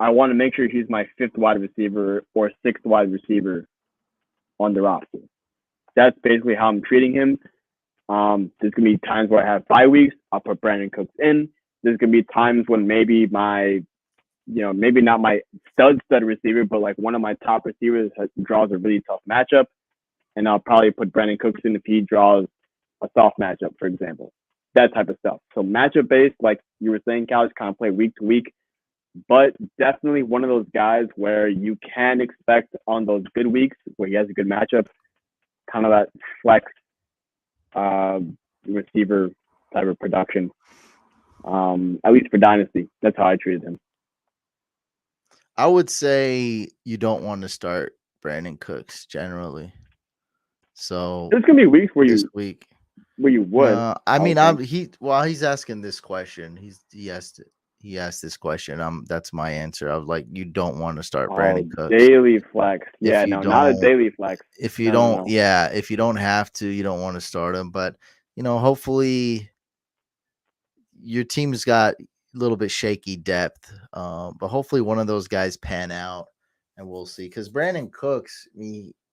I want to make sure he's my fifth wide receiver or sixth wide receiver on the roster. That's basically how I'm treating him. There's gonna be times where I have 5 weeks. I'll put Brandon Cooks in. There's gonna be times when maybe maybe not my stud receiver, but like one of my top receivers draws a really tough matchup, and I'll probably put Brandon Cooks in if he draws a soft matchup, for example. That type of stuff. So matchup based, like you were saying, Cal, kind of play week to week, but definitely one of those guys where you can expect on those good weeks where he has a good matchup, kind of that flex uh, receiver type of production. At least for dynasty, that's how I treated him. I would say you don't want to start Brandon Cooks generally. So There's gonna be weeks this week, where you would, no, I I mean, would think. while he's asking this question, he asked this question. That's my answer. I was like, you don't want to start Oh, Brandon Cooks daily flex. if Yeah, you no, not a don't daily flex. No, no, no. yeah, if you don't have to, you don't want to start him. But hopefully your team's got a little bit shaky depth, but hopefully one of those guys pan out, and we'll see. Because Brandon Cooks,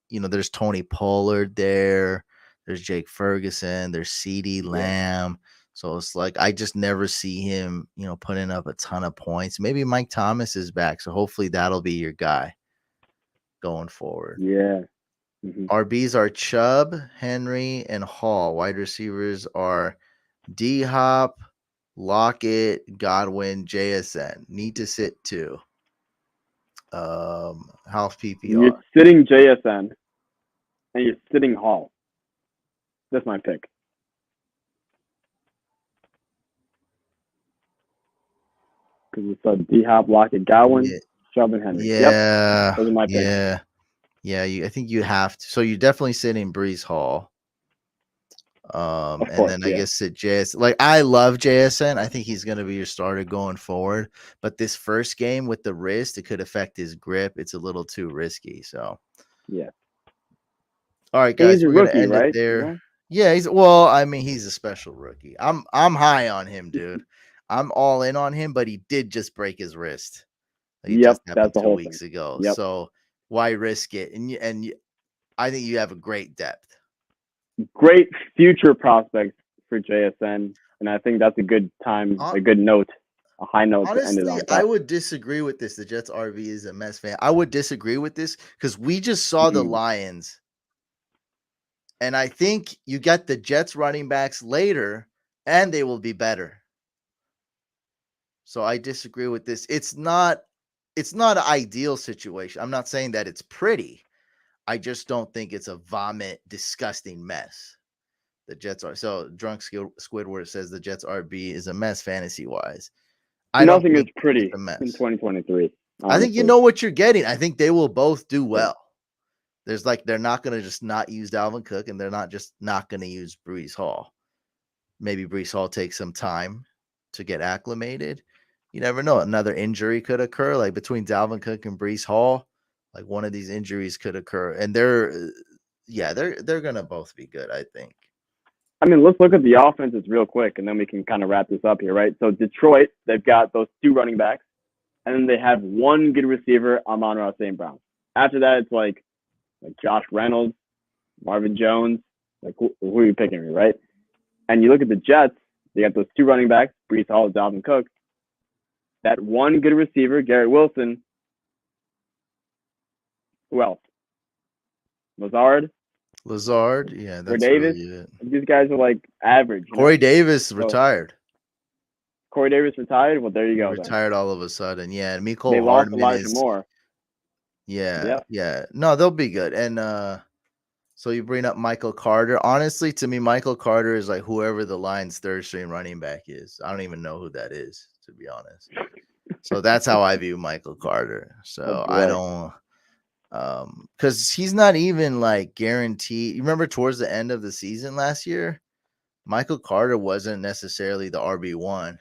there's Tony Pollard there, there's Jake Ferguson, there's C.D. Yeah, Lamb. So it's like I just never see him, putting up a ton of points. Maybe Mike Thomas is back, so hopefully that'll be your guy going forward. yeah. hmm RBs are Chubb, Henry, and Hall. Wide receivers are D Hop, Lockett, Godwin, JSN. Need to sit two. Half You're PPR. sitting JSN and you're sitting Hall. That's my pick. Because it's D Hop, Lockett, Gowan, Yeah, Chubb, and Henry. Yep, yeah, those are my picks. yeah, yeah. I think you have to. So you're definitely sitting Brees Hall. Of And course, then I yeah. guess sit JS. Like I love JSN. I think he's gonna be your starter going forward. But this first game with the wrist, it could affect his grip. It's a little too risky. So Yeah. all right, And guys, he's a we're gonna rookie, end it right? there. Well, Yeah, he's well. I mean, he's a special rookie. I'm high on him, dude. I'm all in on him. But he did just break his wrist. Like, it yep, just that's happened the two whole thing. weeks ago. Yep. So why risk it? I think you have a great depth. Great future prospects for JSN. And I think that's a good time, Uh, a good note, a high note to end it Honestly, on. I would disagree with this. The Jets RV is a Mets fan. I would disagree with this because we just saw the Mm. Lions, and I think you get the Jets running backs later, and they will be better. So I disagree with this. It's not an ideal situation. I'm not saying that it's pretty. I just don't think it's a vomit, disgusting mess. The Jets are so drunk. Squidward says the Jets RB is a mess fantasy wise. I don't Nothing is think it's pretty a in mess. 2023, I think you honestly. know what you're getting. I think they will both do Yeah. well. There's like they're not going to just not use Dalvin Cook, and they're not just not going to use Brees Hall. Maybe Brees Hall takes some time to get acclimated. You never know. Another injury could occur, like between Dalvin Cook and Brees Hall. Like one of these injuries could occur, and they're gonna both be good. I think. I mean, let's look at the offenses real quick, and then we can kind of wrap this up here, right? So Detroit, they've got those two running backs, and then they have one good receiver, Amon-Ra St. Brown. After that, it's like Josh Reynolds, Marvin Jones. Like who are you picking, right? And you look at the Jets, they got those two running backs, Brees Hall, Dalvin Cook. That one good receiver, Garrett Wilson. Who else? Lazard, Lazard, yeah, Corey that's Davis. really it. These guys are like average, you Corey know. Davis So retired. Corey Davis retired. Well, there you He go then. retired all of a sudden. Yeah, and They Mecole lost Hardman Elijah is Moore. yeah, Yep. yeah. No, they'll be good. And so you bring up Michael Carter. Honestly, to me, Michael Carter is like whoever the Lions' third string running back is. I don't even know who that is, to be honest. So that's how I view Michael Carter. Oh So I boy. don't because he's not even like guaranteed. You remember towards the end of the season last year, Michael Carter wasn't necessarily the RB1.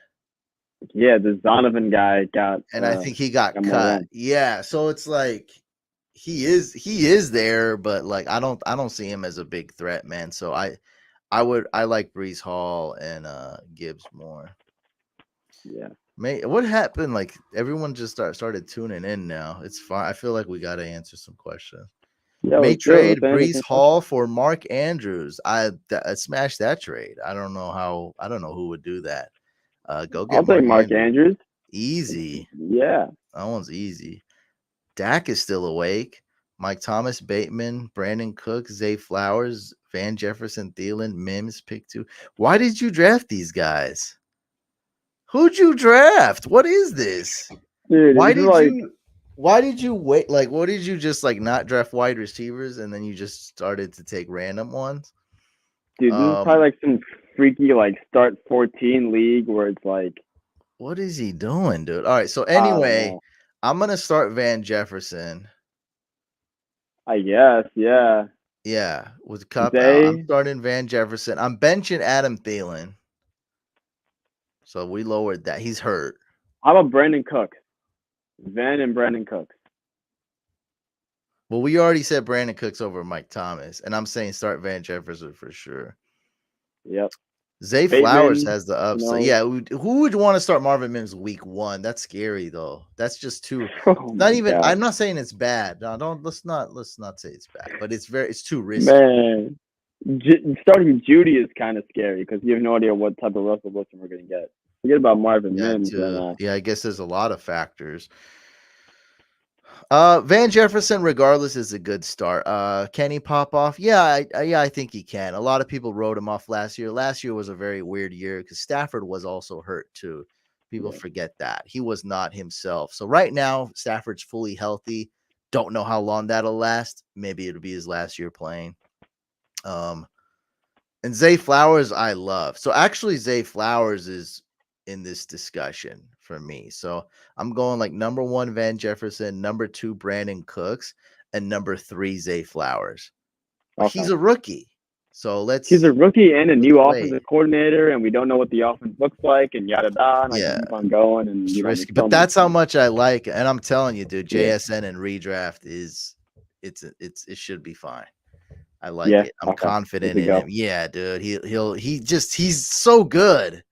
Yeah, the Zonovan guy And I think he got got more cut. run. Yeah, so it's like he is there, but like I don't see him as a big threat, man. So I like Brees Hall and Gibbs more. Yeah. What happened? Like everyone just started tuning in now. It's fine. I feel like we got to answer some questions. Yeah, May let's do it. Let's trade answer Brees some Hall questions. for Mark Andrews. I smashed that trade. I don't know how. I don't know who would do that. Go get I'll take Mark Mark Andrews. Andrews. Easy. Yeah. That one's easy. Dak is still awake. Mike Thomas, Bateman, Brandon Cook, Zay Flowers, Van Jefferson, Thielen, Mims, pick two. Why did you draft these guys? Who'd you draft? What is this? Dude, Why this is did like, you why did you wait? Like, what did you just like not draft wide receivers and then you just started to take random ones? dude, this is probably Um, like some freaky like start 14 league where it's like, what is he doing, dude? All right, so I don't anyway, know. I'm gonna start Van Jefferson. I guess, yeah. Yeah, with Cup out. I'm Zay, starting Van Jefferson. I'm benching Adam Thielen. So we lowered that. He's hurt. how about Brandon Cooks? Van and Brandon Cooks. Well, we already said Brandon Cooks over Mike Thomas, and I'm saying start Van Jefferson for sure. Yep. Zay Flowers Bateman, has the you upside. know. Yeah, who would want to start Marvin Mims week one? That's scary though. That's just too. Oh Not my even. god. I'm not saying it's bad. No, don't. Let's not say it's bad. But it's too risky. Man. Starting Judy is kind of scary because you have no idea what type of Russell Wilson we're going to get. Forget about Marvin Yeah. Mims and Yeah. I guess there's a lot of factors. Van Jefferson, regardless, is a good start. Can he pop off? Yeah, I think he can. A lot of people wrote him off last year. Last year was a very weird year because Stafford was also hurt too. People Yeah. forget that he was not himself. So right now, Stafford's fully healthy. Don't know how long that'll last. Maybe it'll be his last year playing. Um, and Zay Flowers, I love. So actually, Zay Flowers is in this discussion for me. So I'm going like number one, Van Jefferson, number two, Brandon Cooks, and number three, Zay Flowers. But he's Okay. a rookie. So He's a rookie and a let's new wait. offensive coordinator, and we don't know what the offense looks like, and yada yada. And I can Yeah, keep on going, and it's there's risky. so But many that's how things. much I like. And I'm telling you, dude, Yeah. JSN and redraft is it should be fine. I like Yeah. it. I'm Okay. Good confident to in him. go. Yeah, dude. He's so good.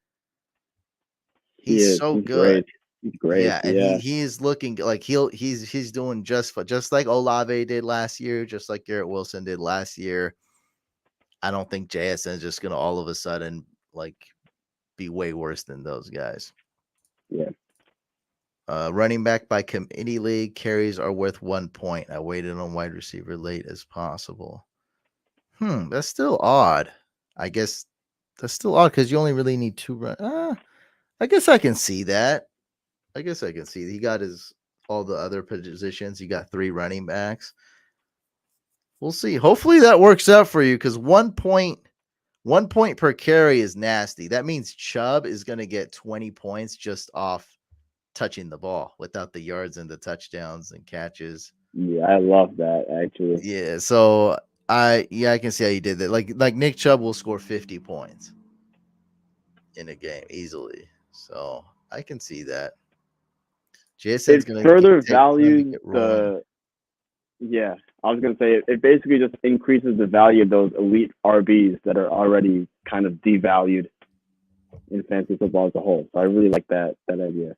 He He's is. so He's good. great. He's great. Yeah, and Yeah. he is looking like he's doing just like Olave did last year, just like Garrett Wilson did last year. I don't think JSN is just gonna all of a sudden like be way worse than those guys. Yeah. Running back by committee league carries are worth 1 point. I waited on wide receiver late as possible. That's still odd. I guess that's still odd because you only really need two run. I guess I can see that. I guess I can see he got his all the other positions. He got three running backs. We'll see. Hopefully that works out for you because 1 point per carry is nasty. That means Chubb is going to get 20 points just off touching the ball without the yards and the touchdowns and catches. Yeah. I love that actually. Yeah, so I can see how you did that. Like Nick Chubb will score 50 points in a game easily. So I can see that. Jason's It gonna further take time to values get rolling. the. Yeah. I was gonna say it basically just increases the value of those elite RBs that are already kind of devalued in fantasy football as a whole. So I really like that idea.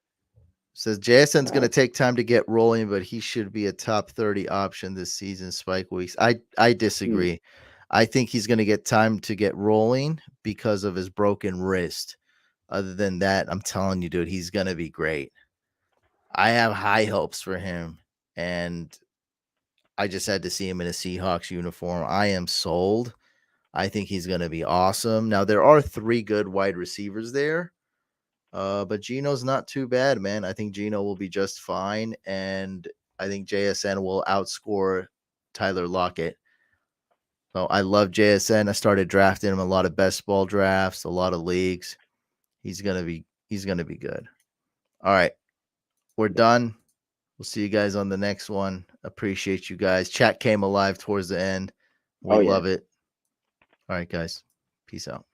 Says Jason's Uh, gonna take time to get rolling, but he should be a top 30 option this season. Spike weeks. I hmm, disagree. I think he's gonna get time to get rolling because of his broken wrist. Other than that, I'm telling you, dude, he's gonna be great. I have high hopes for him, and I just had to see him in a Seahawks uniform. I am sold. I think he's going to be awesome. Now there are three good wide receivers there, but Geno's not too bad, man. I think Geno will be just fine, and I think JSN will outscore Tyler Lockett. So I love JSN. I started drafting him a lot of best ball drafts, a lot of leagues. He's gonna be good. All right, we're done. We'll see you guys on the next one. Appreciate you guys. Chat came alive towards the end. We oh yeah. love it. All right, guys. Peace out.